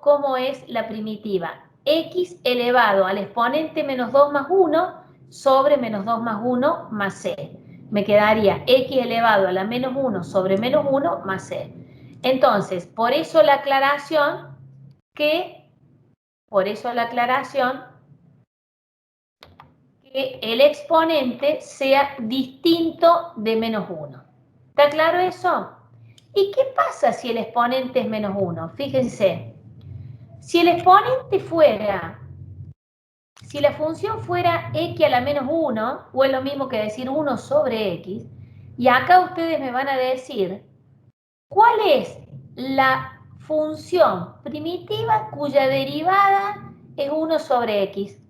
[SPEAKER 1] ¿cómo es la primitiva? x elevado al exponente menos 2 más 1 sobre menos 2 más 1 más c. Me quedaría x elevado a la menos 1 sobre menos 1 más c. Entonces, por eso la aclaración que el exponente sea distinto de menos 1. ¿Está claro eso? ¿Y qué pasa si el exponente es menos 1? Fíjense, si el exponente fuera, si la función fuera x a la menos 1, o es lo mismo que decir 1 sobre x, y acá ustedes me van a decir, ¿cuál es la función primitiva cuya derivada es 1 sobre x?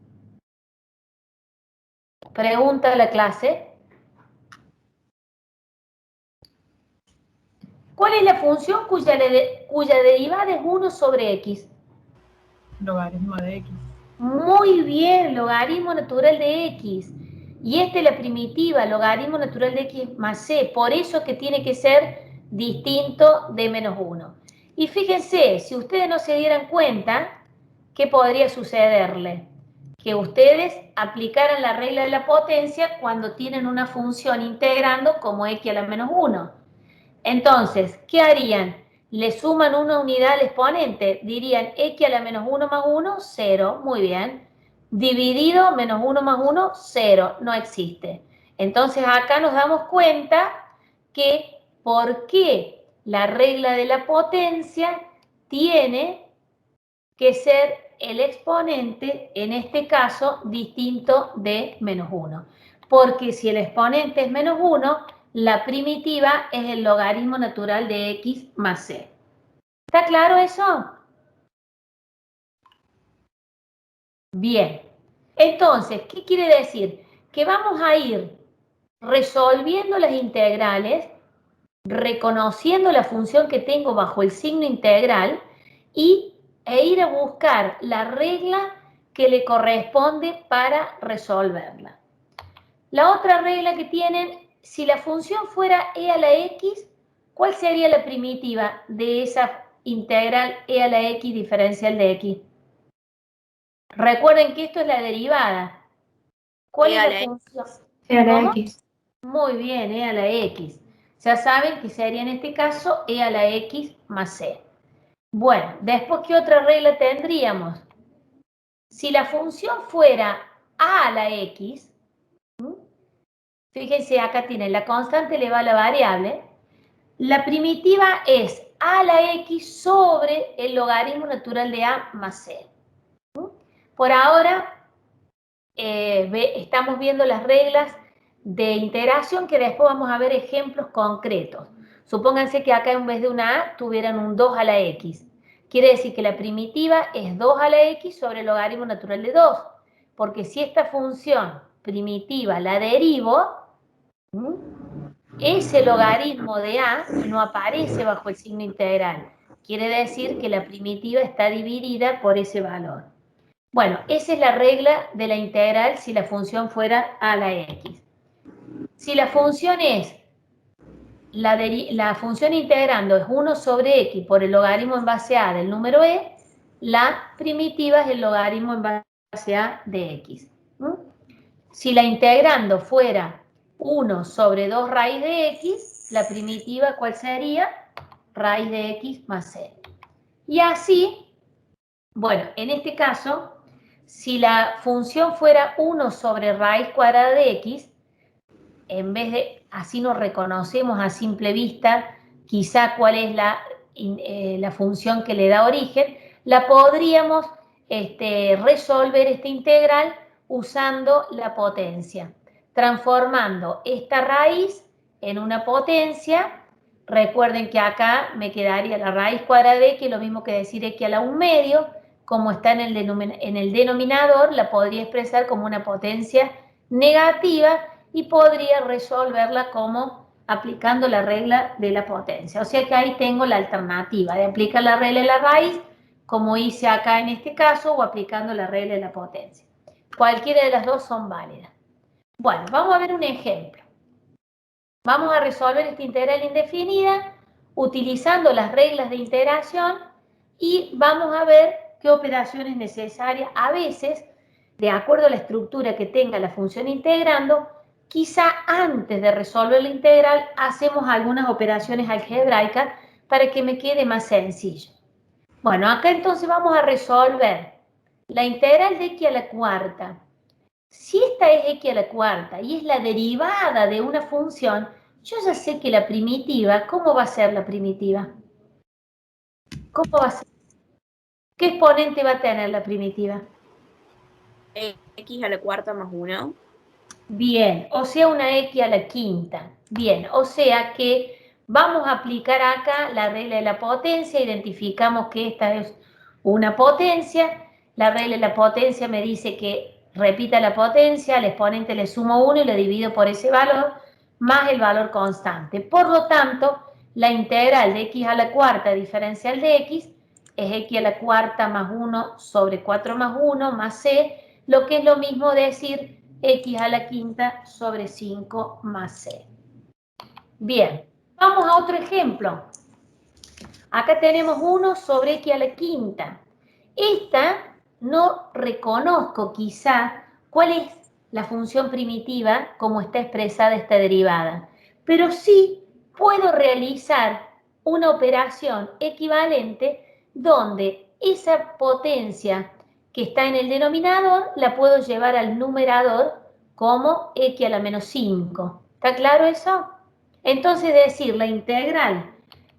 [SPEAKER 1] Pregunta de la clase. ¿Cuál es la función cuya derivada es 1 sobre x?
[SPEAKER 4] Logaritmo de x.
[SPEAKER 1] Muy bien, logaritmo natural de x. Y esta es la primitiva, logaritmo natural de x más c. Por eso que tiene que ser distinto de menos 1. Y fíjense, si ustedes no se dieran cuenta, ¿qué podría sucederle? Que ustedes aplicaran la regla de la potencia cuando tienen una función integrando como x a la menos 1. Entonces, ¿qué harían? Le suman una unidad al exponente. Dirían x a la menos 1 más 1, 0. Muy bien. Dividido, menos 1 más 1, 0. No existe. Entonces, acá nos damos cuenta que por qué la regla de la potencia tiene que ser el exponente, en este caso, distinto de menos 1. Porque si el exponente es menos 1, la primitiva es el logaritmo natural de x más c. ¿Está claro eso? Bien. Entonces, ¿qué quiere decir? Que vamos a ir resolviendo las integrales, reconociendo la función que tengo bajo el signo integral e ir a buscar la regla que le corresponde para resolverla. La otra regla que tienen, si la función fuera e a la x, ¿cuál sería la primitiva de esa integral e a la x diferencial de x? Recuerden que esto es la derivada. ¿Cuál es la función?
[SPEAKER 4] E a la
[SPEAKER 1] ¿Cómo?
[SPEAKER 4] x.
[SPEAKER 1] Muy bien, e a la x. Ya saben que sería en este caso e a la x más c. Bueno, después, ¿qué otra regla tendríamos? Si la función fuera a la x, fíjense, acá tienen la constante elevada a la variable, la primitiva es a la x sobre el logaritmo natural de a más c. Por ahora, estamos viendo las reglas de integración que después vamos a ver ejemplos concretos. Supónganse que acá en vez de una a tuvieran un 2 a la x. Quiere decir que la primitiva es 2 a la x sobre el logaritmo natural de 2. Porque si esta función primitiva la derivo, ese logaritmo de a no aparece bajo el signo integral. Quiere decir que la primitiva está dividida por ese valor. Bueno, esa es la regla de la integral si la función fuera a la x. Si la función es, la función integrando es 1 sobre x por el logaritmo en base a del número e, la primitiva es el logaritmo en base a de x. Si la integrando fuera 1 sobre 2 raíz de x, la primitiva, ¿cuál sería? Raíz de x más c. Y así, bueno, en este caso, si la función fuera 1 sobre raíz cuadrada de x, en vez de, así nos reconocemos a simple vista, quizá cuál es la función que le da origen, la podríamos resolver esta integral usando la potencia, transformando esta raíz en una potencia. Recuerden que acá me quedaría la raíz cuadrada de x, lo mismo que decir x a la 1 medio, como está en el denominador, la podría expresar como una potencia negativa y podría resolverla como aplicando la regla de la potencia. O sea que ahí tengo la alternativa de aplicar la regla de la raíz, como hice acá en este caso, o aplicando la regla de la potencia. Cualquiera de las dos son válidas. Bueno, vamos a ver un ejemplo. Vamos a resolver esta integral indefinida utilizando las reglas de integración y vamos a ver qué operación es necesaria. A veces, de acuerdo a la estructura que tenga la función integrando, quizá antes de resolver la integral hacemos algunas operaciones algebraicas para que me quede más sencillo. Bueno, acá entonces vamos a resolver la integral de x a la cuarta. Si esta es x a la cuarta y es la derivada de una función, yo ya sé que la primitiva, ¿cómo va a ser la primitiva? ¿Cómo va a ser? ¿Qué exponente va a tener la primitiva?
[SPEAKER 5] X a la cuarta más 1.
[SPEAKER 1] Bien, o sea, una x a la quinta. Bien, o sea que vamos a aplicar acá la regla de la potencia, identificamos que esta es una potencia, la regla de la potencia me dice que repita la potencia, al exponente le sumo 1 y lo divido por ese valor, más el valor constante. Por lo tanto, la integral de x a la cuarta diferencial de x es x a la cuarta más 1 sobre 4 más 1 más c, lo que es lo mismo decir x a la quinta sobre 5 más c. Bien, vamos a otro ejemplo. Acá tenemos 1 sobre x a la quinta. Esta no reconozco quizá cuál es la función primitiva como está expresada esta derivada, pero sí puedo realizar una operación equivalente donde esa potencia que está en el denominador la puedo llevar al numerador como x a la menos 5. ¿Está claro eso? Entonces decir la integral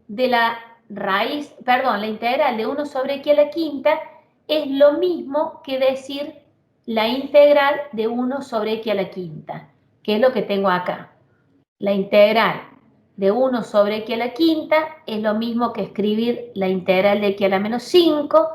[SPEAKER 1] de la raíz, perdón, la integral de 1 sobre x a la quinta es lo mismo que decir la integral de 1 sobre x a la quinta, que es lo que tengo acá. La integral de 1 sobre x a la quinta es lo mismo que escribir la integral de x a la menos 5.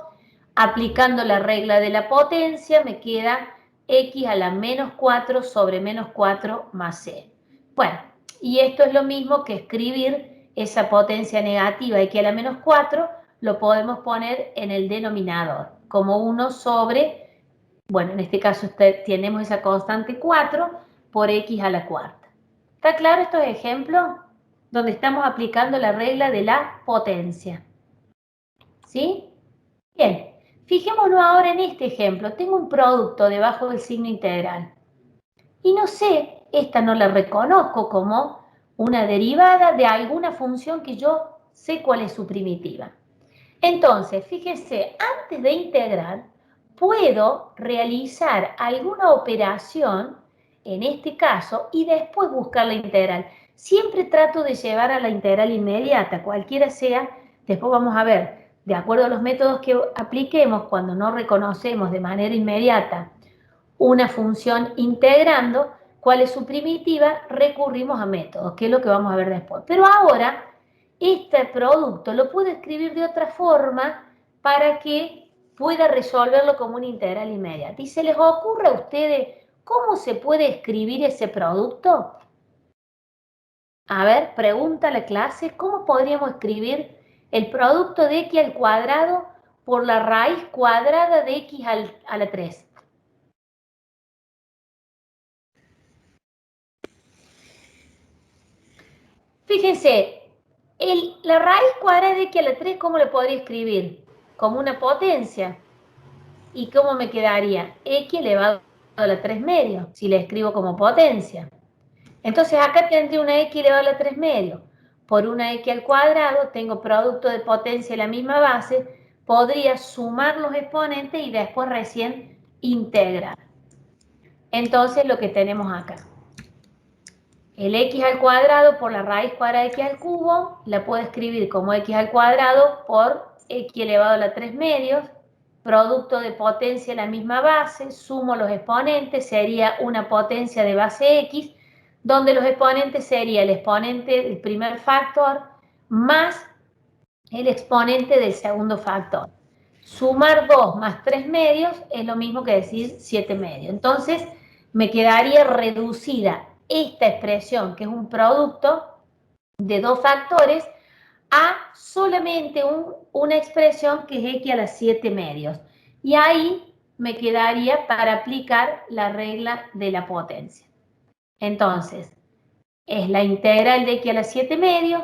[SPEAKER 1] Aplicando la regla de la potencia me queda x a la menos 4 sobre menos 4 más c. Bueno, y esto es lo mismo que escribir esa potencia negativa x a la menos 4, lo podemos poner en el denominador, como 1 sobre, bueno, en este caso tenemos esa constante 4 por x a la cuarta. ¿Está claro estos ejemplos? Donde estamos aplicando la regla de la potencia. ¿Sí? Bien, fijémonos ahora en este ejemplo. Tengo un producto debajo del signo integral. Y no sé, esta no la reconozco como una derivada de alguna función que yo sé cuál es su primitiva. Entonces, fíjense, antes de integrar, puedo realizar alguna operación, en este caso, y después buscar la integral. Siempre trato de llevar a la integral inmediata, cualquiera sea, después vamos a ver, de acuerdo a los métodos que apliquemos, cuando no reconocemos de manera inmediata una función integrando, cuál es su primitiva, recurrimos a métodos, que es lo que vamos a ver después. Pero ahora, este producto lo puedo escribir de otra forma para que pueda resolverlo como una integral inmediata. ¿Y se les ocurre a ustedes cómo se puede escribir ese producto? A ver, pregunta la clase, ¿cómo podríamos escribir el producto de x al cuadrado por la raíz cuadrada de x a la 3? Fíjense, la raíz cuadrada de x a la 3, ¿cómo le podría escribir? Como una potencia. ¿Y cómo me quedaría? X elevado a la 3 medios, si le escribo como potencia. Entonces acá tendré una x elevado a la 3 medios. Por una x al cuadrado, tengo producto de potencia en la misma base, podría sumar los exponentes y después recién integrar. Entonces lo que tenemos acá. El x al cuadrado por la raíz cuadrada de x al cubo, la puedo escribir como x al cuadrado por x elevado a la 3 medios, producto de potencia en la misma base, sumo los exponentes, sería una potencia de base x, donde los exponentes sería el exponente del primer factor más el exponente del segundo factor. Sumar 2 más 3 medios es lo mismo que decir 7 medios. Entonces, me quedaría reducida esta expresión, que es un producto de dos factores, a solamente una expresión que es x a las 7 medios. Y ahí me quedaría para aplicar la regla de la potencia. Entonces, es la integral de x a las 7 medios.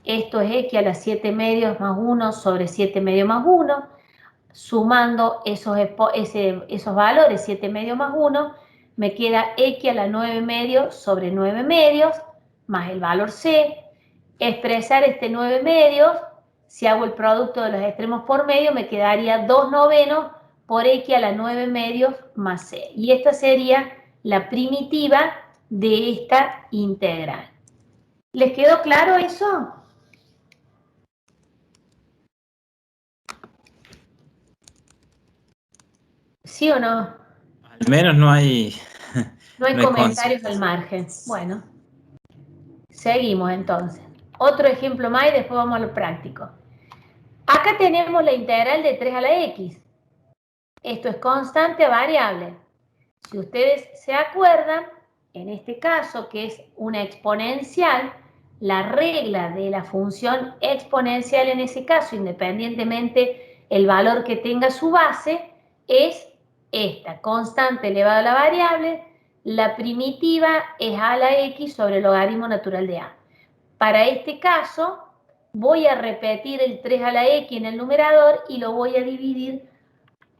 [SPEAKER 1] Esto es x a las 7 medios más 1 sobre 7 medios más 1. sumando esos valores, 7 medios más 1, me queda x a la 9 medios sobre 9 medios, más el valor c. Expresar este 9 medios, si hago el producto de los extremos por medio, me quedaría 2 novenos por x a la 9 medios más c. Y esta sería la primitiva de esta integral. ¿Les quedó claro eso? ¿Sí o no?
[SPEAKER 2] Al menos no hay...
[SPEAKER 1] No hay comentarios al margen. Bueno, seguimos entonces. Otro ejemplo más y después vamos a lo práctico. Acá tenemos la integral de 3 a la x. Esto es constante variable. Si ustedes se acuerdan, en este caso, que es una exponencial, la regla de la función exponencial en ese caso, independientemente el valor que tenga su base, es esta, constante elevado a la variable, la primitiva es a la x sobre el logaritmo natural de a. Para este caso, voy a repetir el 3 a la x en el numerador y lo voy a dividir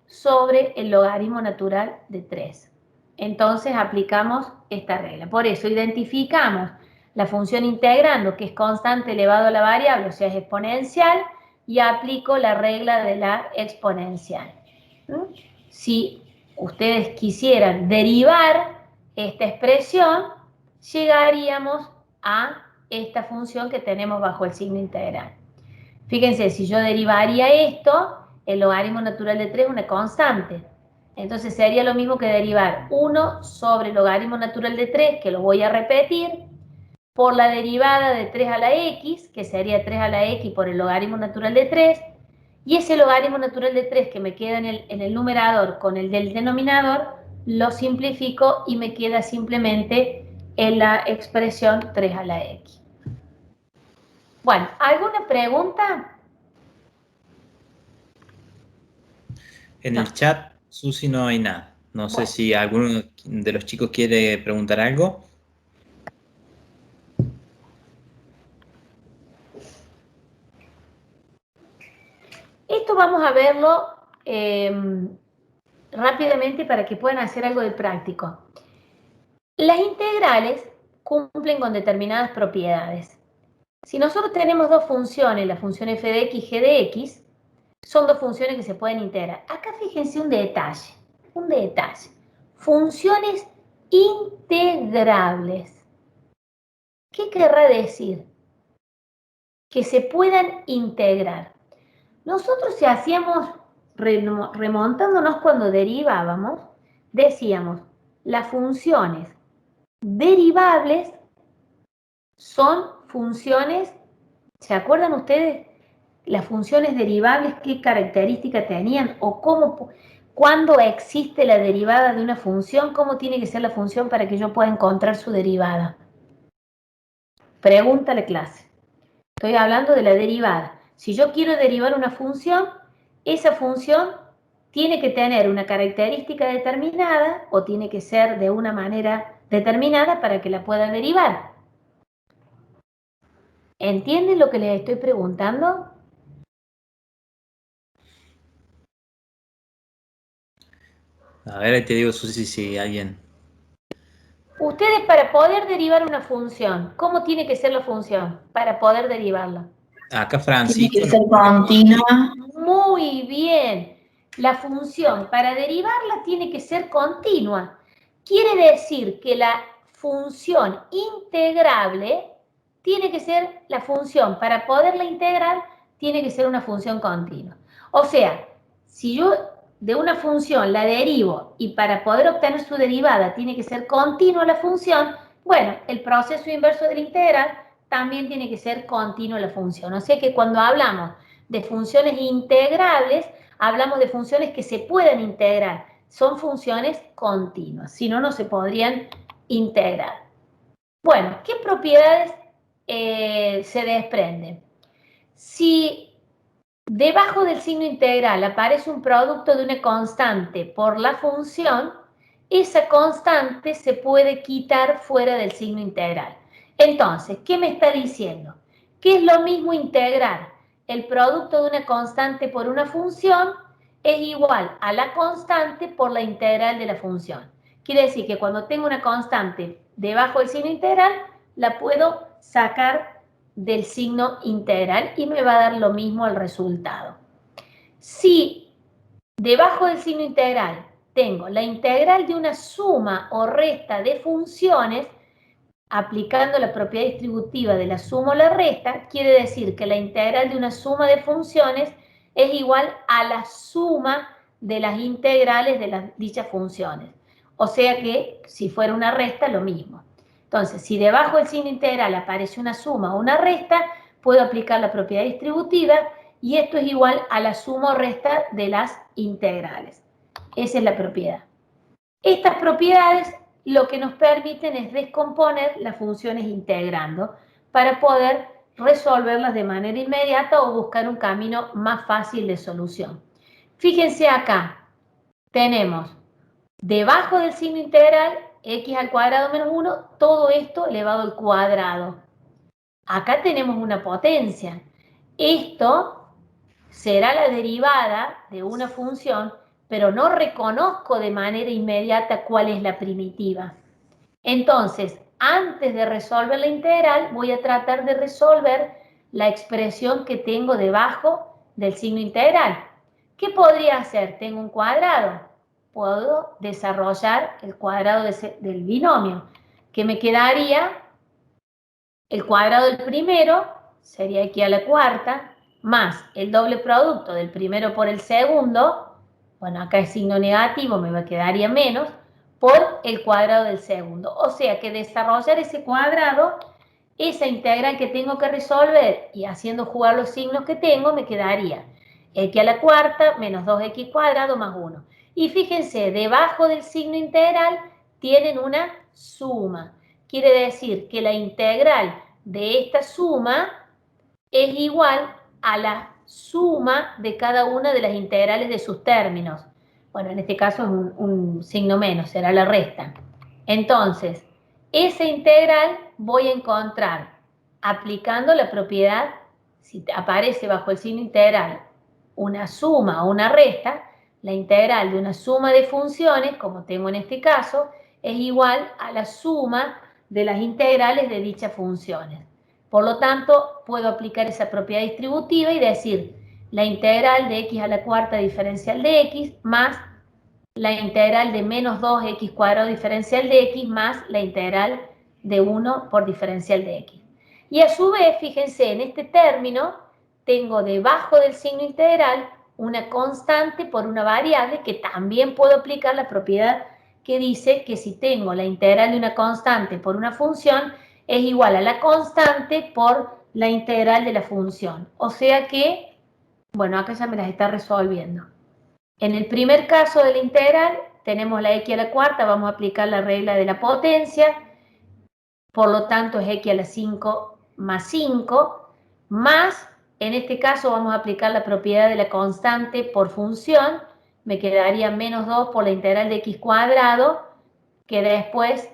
[SPEAKER 1] sobre el logaritmo natural de 3. Entonces aplicamos esta regla. Por eso identificamos la función integrando, que es constante elevado a la variable, o sea, es exponencial, y aplico la regla de la exponencial. Si ustedes quisieran derivar esta expresión, llegaríamos a esta función que tenemos bajo el signo integral. Fíjense, si yo derivaría esto, el logaritmo natural de 3 es una constante. Entonces sería lo mismo que derivar 1 sobre el logaritmo natural de 3, que lo voy a repetir, por la derivada de 3 a la x, que sería 3 a la x por el logaritmo natural de 3, y ese logaritmo natural de 3 que me queda en el numerador con el del denominador, lo simplifico y me queda simplemente en la expresión 3 a la x. Bueno, ¿alguna pregunta?
[SPEAKER 2] En el chat, Susi, no hay nada. No sé si alguno de los chicos quiere preguntar algo.
[SPEAKER 1] Esto vamos a verlo rápidamente para que puedan hacer algo de práctico. Las integrales cumplen con determinadas propiedades. Si nosotros tenemos dos funciones, la función f de x y g de x, son dos funciones que se pueden integrar. Acá fíjense un detalle. Funciones integrables. ¿Qué querrá decir? Que se puedan integrar. Nosotros si hacíamos, remontándonos cuando derivábamos, decíamos, las funciones derivables son funciones, ¿se acuerdan ustedes? Las funciones derivables, ¿qué características tenían? O cómo, cuando existe la derivada de una función, ¿cómo tiene que ser la función para que yo pueda encontrar su derivada? Pregunta a la clase. Estoy hablando de la derivada. Si yo quiero derivar una función, esa función tiene que tener una característica determinada o tiene que ser de una manera determinada para que la pueda derivar. ¿Entienden lo que les estoy preguntando?
[SPEAKER 2] A ver, ahí te digo, Susi, si alguien...
[SPEAKER 1] Ustedes para poder derivar una función, ¿cómo tiene que ser la función para poder derivarla?
[SPEAKER 2] Acá Francisco...
[SPEAKER 4] Tiene que ser continua.
[SPEAKER 1] Muy bien. La función para derivarla tiene que ser continua. Quiere decir que la función integrable tiene que ser la función, para poderla integrar, tiene que ser una función continua. O sea, si yo de una función la derivo y para poder obtener su derivada tiene que ser continua la función, bueno, el proceso inverso de la integral también tiene que ser continua la función. O sea que cuando hablamos de funciones integrables, hablamos de funciones que se pueden integrar. Son funciones continuas, si no, no se podrían integrar. Bueno, ¿qué propiedades se desprenden? Si debajo del signo integral aparece un producto de una constante por la función, esa constante se puede quitar fuera del signo integral. Entonces, ¿qué me está diciendo? Que es lo mismo integrar el producto de una constante por una función es igual a la constante por la integral de la función. Quiere decir que cuando tengo una constante debajo del signo integral, la puedo sacar del signo integral y me va a dar lo mismo el resultado. Si debajo del signo integral tengo la integral de una suma o resta de funciones, aplicando la propiedad distributiva de la suma o la resta, quiere decir que la integral de una suma de funciones es igual a la suma de las integrales de las dichas funciones. O sea que si fuera una resta, lo mismo. Entonces, si debajo del signo integral aparece una suma o una resta, puedo aplicar la propiedad distributiva y esto es igual a la suma o resta de las integrales. Esa es la propiedad. Estas propiedades lo que nos permiten es descomponer las funciones integrando para poder resolverlas de manera inmediata o buscar un camino más fácil de solución. Fíjense acá, tenemos debajo del signo integral x al cuadrado menos 1, todo esto elevado al cuadrado. Acá tenemos una potencia. Esto será la derivada de una función, pero no reconozco de manera inmediata cuál es la primitiva. Entonces, antes de resolver la integral, voy a tratar de resolver la expresión que tengo debajo del signo integral. ¿Qué podría hacer? Tengo un cuadrado. Puedo desarrollar el cuadrado del binomio, que me quedaría el cuadrado del primero, sería x a la cuarta, más el doble producto del primero por el segundo, bueno, acá es signo negativo, me quedaría menos, por el cuadrado del segundo. O sea que desarrollar ese cuadrado, esa integral que tengo que resolver y haciendo jugar los signos que tengo, me quedaría x a la cuarta menos 2x cuadrado más 1. Y fíjense, debajo del signo integral tienen una suma. Quiere decir que la integral de esta suma es igual a la suma de cada una de las integrales de sus términos. Bueno, en este caso es un signo menos, será la resta. Entonces, esa integral voy a encontrar aplicando la propiedad, si aparece bajo el signo integral una suma o una resta, la integral de una suma de funciones, como tengo en este caso, es igual a la suma de las integrales de dichas funciones. Por lo tanto, puedo aplicar esa propiedad distributiva y decir la integral de x a la cuarta diferencial de x más la integral de menos 2x cuadrado diferencial de x más la integral de 1 por diferencial de x. Y a su vez, fíjense, en este término tengo debajo del signo integral una constante por una variable que también puedo aplicar la propiedad que dice que si tengo la integral de una constante por una función es igual a la constante por la integral de la función. O sea que, bueno, acá ya me las está resolviendo. En el primer caso de la integral tenemos la x a la cuarta, vamos a aplicar la regla de la potencia, por lo tanto es x a la 5 más 5, más, en este caso vamos a aplicar la propiedad de la constante por función, me quedaría menos 2 por la integral de x cuadrado, que después,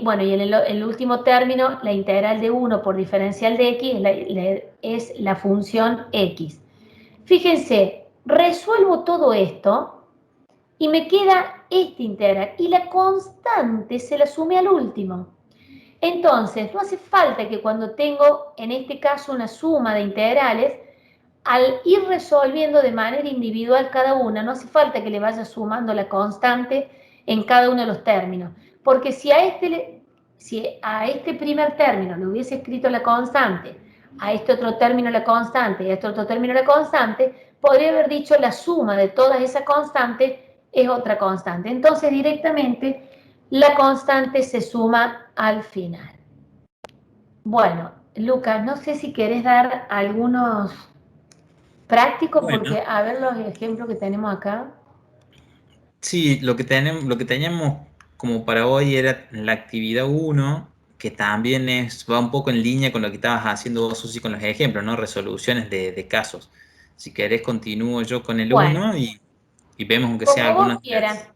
[SPEAKER 1] bueno, y en el último término, la integral de 1 por diferencial de x es la función x. Fíjense, resuelvo todo esto y me queda esta integral, y la constante se la sumé al último. Entonces, no hace falta que cuando tengo, en este caso, una suma de integrales, al ir resolviendo de manera individual cada una, no hace falta que le vaya sumando la constante en cada uno de los términos. Porque si a este primer término le hubiese escrito la constante, a este otro término la constante y a este otro término la constante, podría haber dicho la suma de todas esas constantes es otra constante. Entonces, directamente, la constante se suma al final. Bueno, Lucas, no sé si querés dar algunos prácticos,
[SPEAKER 2] Bueno.
[SPEAKER 1] porque a ver los ejemplos que tenemos acá.
[SPEAKER 2] Sí, lo que teníamos como para hoy era la actividad 1, que también va un poco en línea con lo que estabas haciendo vos, Susi, con los ejemplos, ¿no? Resoluciones de casos. Si querés, continúo yo con el
[SPEAKER 1] Bueno.
[SPEAKER 2] 1 y vemos aunque sea
[SPEAKER 1] Como vos
[SPEAKER 2] algunas.
[SPEAKER 1] quieras.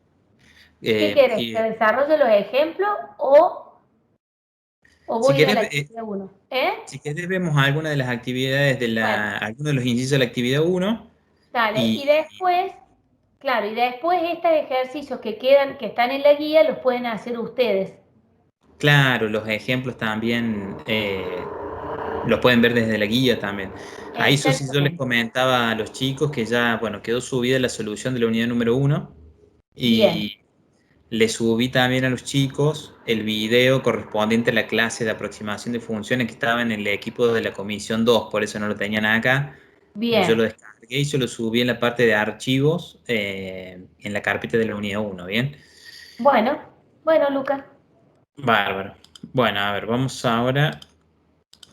[SPEAKER 1] ¿Qué querés? ¿Que desarrolle los ejemplos o
[SPEAKER 2] Si
[SPEAKER 1] voy a la actividad 1?
[SPEAKER 2] Si querés, vemos alguna de las actividades
[SPEAKER 1] Bueno.
[SPEAKER 2] algunos de los incisos de la actividad 1
[SPEAKER 1] Claro,
[SPEAKER 2] Y
[SPEAKER 1] y después, claro, y después estos ejercicios que quedan, que están en la guía, los pueden hacer ustedes.
[SPEAKER 2] claro, los ejemplos también los pueden ver desde la guía también. A eso sí yo les
[SPEAKER 1] Exactamente.
[SPEAKER 2] comentaba a los chicos que ya, bueno, quedó subida la solución de la unidad número 1
[SPEAKER 1] Bien,
[SPEAKER 2] y le subí también a los chicos el video correspondiente a la clase de aproximación de funciones que estaba en el equipo de la comisión 2, por eso no lo tenían acá. Yo lo
[SPEAKER 1] bien.
[SPEAKER 2] descargué y yo lo subí en la parte de archivos, en la carpeta de la unidad 1, ¿bien?
[SPEAKER 1] Bueno, bueno, Lucas.
[SPEAKER 2] Bárbaro. Bueno, a ver, vamos ahora.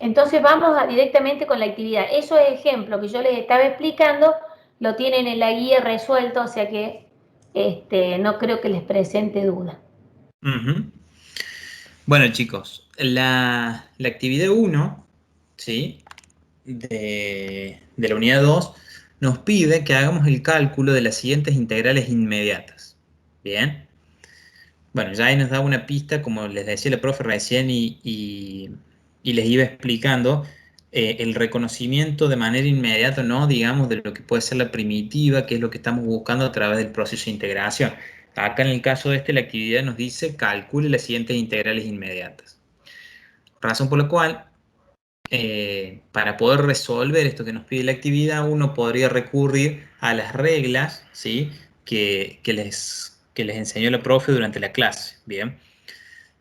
[SPEAKER 1] Entonces vamos directamente con la actividad. Esos ejemplos que yo les estaba explicando lo tienen en la guía resuelto, o sea que no creo que les presente duda.
[SPEAKER 2] Ujú. Bueno, chicos, la actividad 1, ¿sí? De la unidad 2 nos pide que hagamos el cálculo de las siguientes integrales inmediatas. Bien. Bueno, ya ahí nos da una pista, como les decía la profe recién y les iba explicando, el reconocimiento de manera inmediata, ¿no? Digamos, de lo que puede ser la primitiva, que es lo que estamos buscando a través del proceso de integración. Acá en el caso de la actividad nos dice calcule las siguientes integrales inmediatas. Razón por la cual, para poder resolver esto que nos pide la actividad, uno podría recurrir a las reglas, ¿sí? que les enseñó la profe durante la clase. Bien.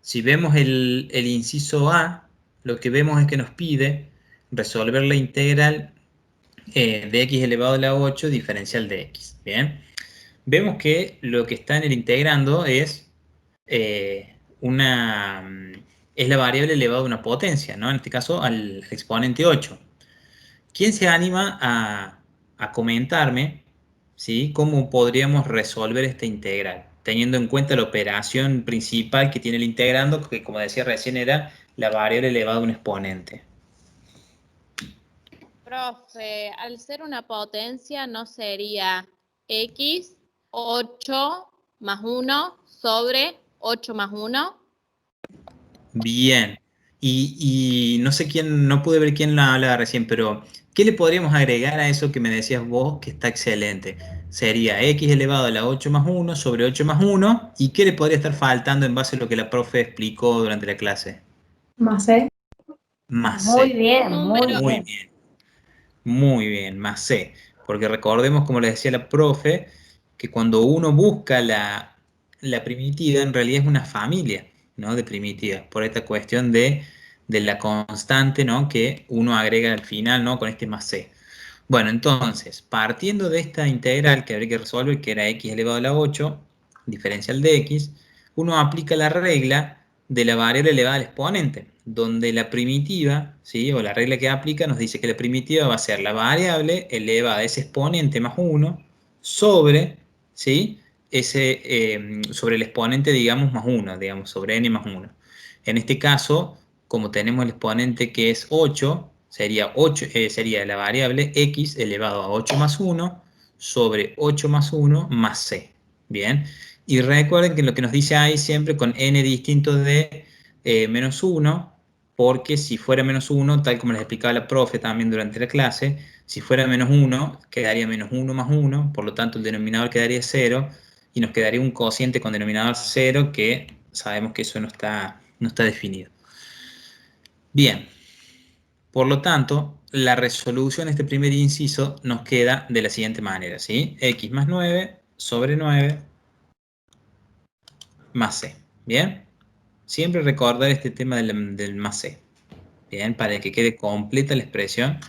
[SPEAKER 2] Si vemos el inciso A, lo que vemos es que nos pide resolver la integral de x elevado a la 8 diferencial de x. Bien. Vemos que lo que está en el integrando es es la variable elevada a una potencia, ¿no? En este caso al exponente 8. ¿Quién se anima a comentarme, ¿sí? Cómo podríamos resolver esta integral? Teniendo en cuenta la operación principal que tiene el integrando, que como decía recién era la variable elevada a un exponente.
[SPEAKER 3] Profe, al ser una potencia, ¿no sería x 8 más 1 sobre 8 más 1?
[SPEAKER 2] Bien. Y no sé quién, no pude ver quién la hablaba recién, pero ¿qué le podríamos agregar a eso que me decías vos que está excelente? Sería x elevado a la 8 más 1 sobre 8 más 1. ¿Y qué le podría estar faltando en base a lo que la profe explicó durante la clase?
[SPEAKER 4] Más C.
[SPEAKER 2] Más
[SPEAKER 1] Muy
[SPEAKER 2] c.
[SPEAKER 1] bien, muy
[SPEAKER 3] Número.
[SPEAKER 2] Muy
[SPEAKER 1] bien.
[SPEAKER 2] bien, muy bien, más c. Porque recordemos, como le decía la profe, que cuando uno busca la primitiva, en realidad es una familia, ¿no? De primitivas, por esta cuestión de la constante, ¿no? Que uno agrega al final, ¿no? Con este más c. Bueno, entonces, partiendo de esta integral que habría que resolver, que era x elevado a la 8, diferencial de x, uno aplica la regla de la variable elevada al exponente, donde la primitiva, ¿sí? O la regla que aplica nos dice que la primitiva va a ser la variable elevada a ese exponente más 1 sobre, ¿sí? Sobre el exponente, digamos, más 1, digamos, sobre n más 1. En este caso, como tenemos el exponente que es 8, sería la variable x elevado a 8 más 1 sobre 8 más 1 más c. Bien. Y recuerden que lo que nos dice ahí siempre con n distinto de menos 1, porque si fuera menos 1, tal como les explicaba la profe también durante la clase, si fuera menos 1, quedaría menos 1 más 1, por lo tanto el denominador quedaría 0, y nos quedaría un cociente con denominador 0, que sabemos que eso no está definido. Bien, por lo tanto, la resolución de este primer inciso nos queda de la siguiente manera, ¿sí? X más 9 sobre 9 más C. ¿Bien? Siempre recordar este tema del más C. ¿Bien? Para que quede completa la expresión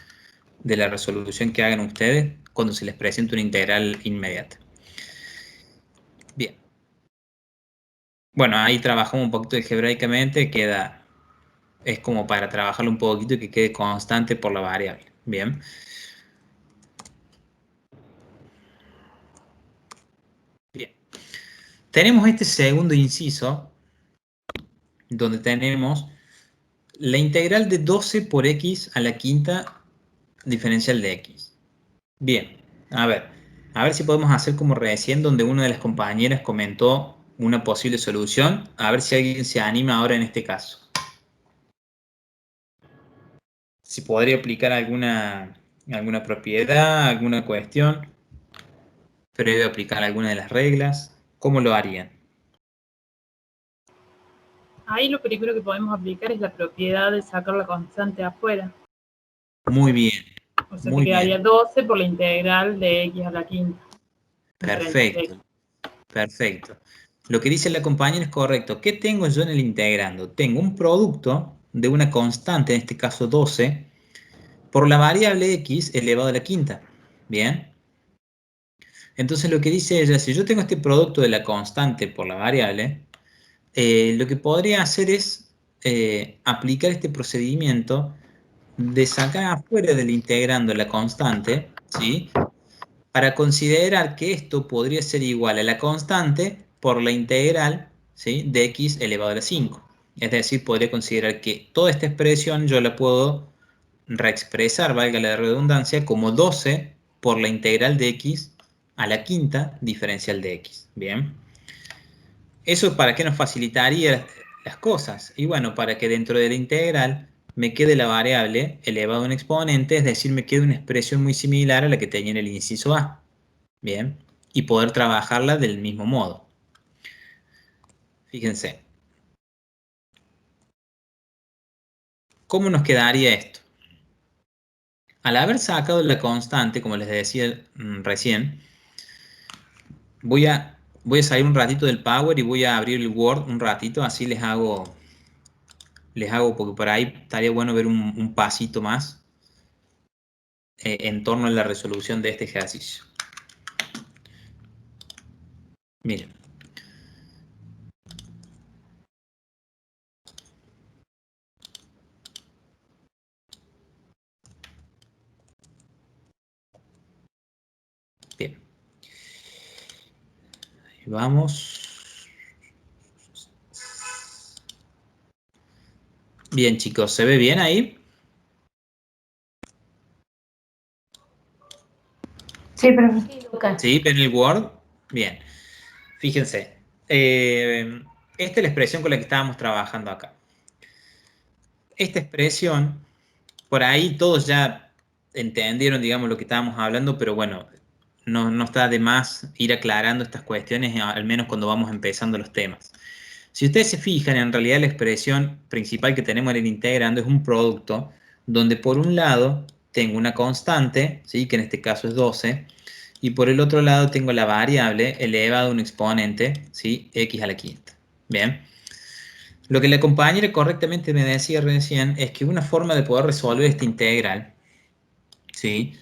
[SPEAKER 2] de la resolución que hagan ustedes cuando se les presente una integral inmediata. Bien. Bueno, ahí trabajamos un poquito algebraicamente, es como para trabajarlo un poquito y que quede constante por la variable. Bien. Bien. Tenemos este segundo inciso, donde tenemos la integral de 12 por x a la quinta diferencial de x. Bien, a ver si podemos hacer como recién, donde una de las compañeras comentó una posible solución, a ver si alguien se anima ahora en este caso. Si podría aplicar alguna propiedad, alguna cuestión. previo a aplicar alguna de las reglas? ¿Cómo lo harían?
[SPEAKER 4] Ahí lo primero que podemos aplicar es la propiedad de sacar la constante afuera.
[SPEAKER 2] Muy bien.
[SPEAKER 4] O sea,
[SPEAKER 2] Muy
[SPEAKER 4] te quedaría
[SPEAKER 2] bien.
[SPEAKER 4] 12 por la integral de x a la quinta.
[SPEAKER 2] Perfecto. Perfecto. Lo que dice la compañera es correcto. ¿Qué tengo yo en el integrando? Tengo un producto de una constante, en este caso 12, por la variable x elevado a la quinta. Bien. Entonces lo que dice ella, si yo tengo este producto de la constante por la variable, lo que podría hacer es aplicar este procedimiento de sacar afuera del integrando la constante, ¿sí? Para considerar que esto podría ser igual a la constante por la integral, ¿sí?, de x elevado a la 5. Es decir, podría considerar que toda esta expresión yo la puedo reexpresar, valga la redundancia, como 12 por la integral de x a la quinta diferencial de x. Bien. ¿Eso para qué nos facilitaría las cosas? Y bueno, para que dentro de la integral me quede la variable elevado a un exponente, es decir, me quede una expresión muy similar a la que tenía en el inciso A. Bien. Y poder trabajarla del mismo modo. Fíjense. ¿Cómo nos quedaría esto? Al haber sacado la constante, como les decía recién, voy a salir un ratito del Power y voy a abrir el Word un ratito, así les hago, porque por ahí estaría bueno ver un pasito más en torno a la resolución de este ejercicio. Miren. Bien. Ahí vamos. Bien, chicos, ¿se ve bien ahí?
[SPEAKER 4] Sí, profe.
[SPEAKER 1] Sí, Lucas.
[SPEAKER 2] ¿Sí? ¿Ven el Word? Bien. Fíjense. Esta es la expresión con la que estábamos trabajando acá. Esta expresión, por ahí todos ya entendieron, digamos, lo que estábamos hablando, pero bueno, no está de más ir aclarando estas cuestiones, al menos cuando vamos empezando los temas. Si ustedes se fijan, en realidad la expresión principal que tenemos en el integrando es un producto donde por un lado tengo una constante, ¿sí?, que en este caso es 12, y por el otro lado tengo la variable elevada a un exponente, ¿sí?, x a la quinta. Bien. Lo que la compañera correctamente me decía recién es que una forma de poder resolver esta integral, ¿sí?,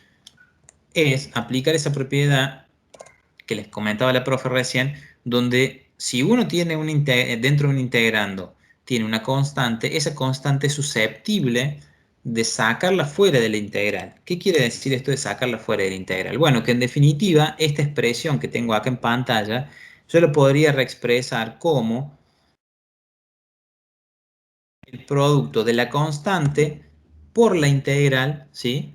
[SPEAKER 2] es aplicar esa propiedad que les comentaba la profe recién, donde si uno tiene dentro de un integrando tiene una constante, esa constante es susceptible de sacarla fuera de la integral. ¿Qué quiere decir esto de sacarla fuera de la integral? Bueno, que en definitiva esta expresión que tengo acá en pantalla yo la podría reexpresar como el producto de la constante por la integral, ¿sí?,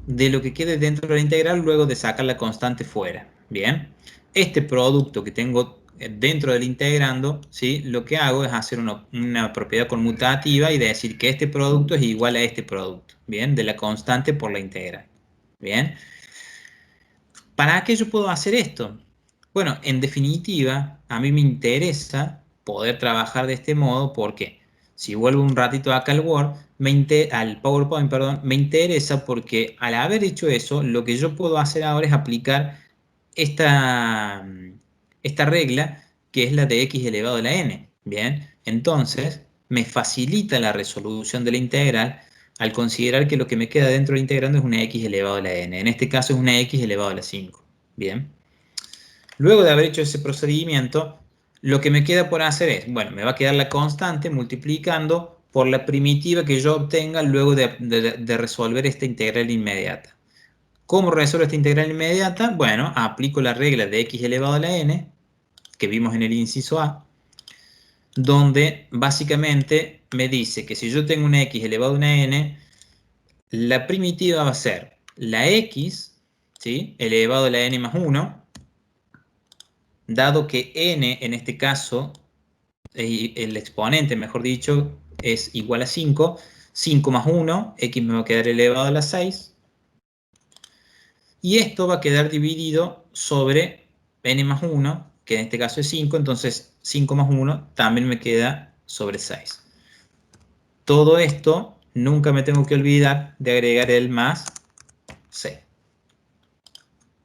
[SPEAKER 2] de lo que quede dentro de la integral luego de sacar la constante fuera. Bien, este producto que tengo dentro del integrando, ¿sí?, lo que hago es hacer una propiedad conmutativa y decir que este producto es igual a este producto, bien, de la constante por la integral. Bien, ¿para qué yo puedo hacer esto? Bueno, en definitiva, a mí me interesa poder trabajar de este modo porque si vuelvo un ratito acá al Word, al PowerPoint, perdón, me interesa porque al haber hecho eso, lo que yo puedo hacer ahora es aplicar esta regla que es la de x elevado a la n. Bien, entonces me facilita la resolución de la integral al considerar que lo que me queda dentro del integrando es una x elevado a la n. En este caso es una x elevado a la 5. Bien. Luego de haber hecho ese procedimiento, lo que me queda por hacer es, bueno, me va a quedar la constante multiplicando por la primitiva que yo obtenga luego de resolver esta integral inmediata. ¿Cómo resuelvo esta integral inmediata? Bueno, aplico la regla de x elevado a la n, que vimos en el inciso A, donde básicamente me dice que si yo tengo una x elevado a una n, la primitiva va a ser la x, ¿sí?, elevado a la n más 1, dado que n en este caso, el exponente, mejor dicho, es igual a 5, 5 más 1, x me va a quedar elevado a la 6, y esto va a quedar dividido sobre n más 1, que en este caso es 5, entonces 5 más 1 también me queda sobre 6. Todo esto nunca me tengo que olvidar de agregar el más c.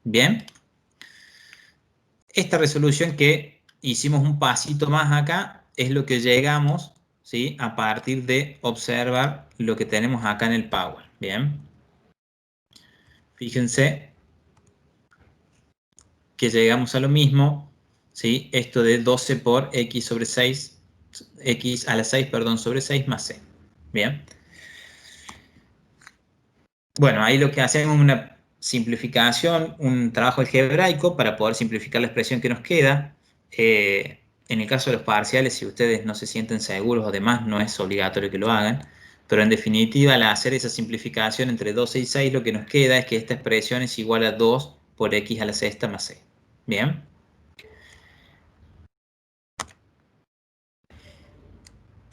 [SPEAKER 2] Bien. Esta resolución que hicimos un pasito más acá es lo que llegamos, ¿sí?, a partir de observar lo que tenemos acá en el Power. Bien. Fíjense que llegamos a lo mismo, ¿sí? Esto de 12 por x sobre 6, x a la 6, perdón, sobre 6 más c. Bien. Bueno, ahí lo que hacemos es una simplificación, un trabajo algebraico para poder simplificar la expresión que nos queda. En el caso de los parciales, si ustedes no se sienten seguros o demás, no es obligatorio que lo hagan. Pero en definitiva, al hacer esa simplificación entre 12 y 6, lo que nos queda es que esta expresión es igual a 2 por x a la sexta más c. Bien.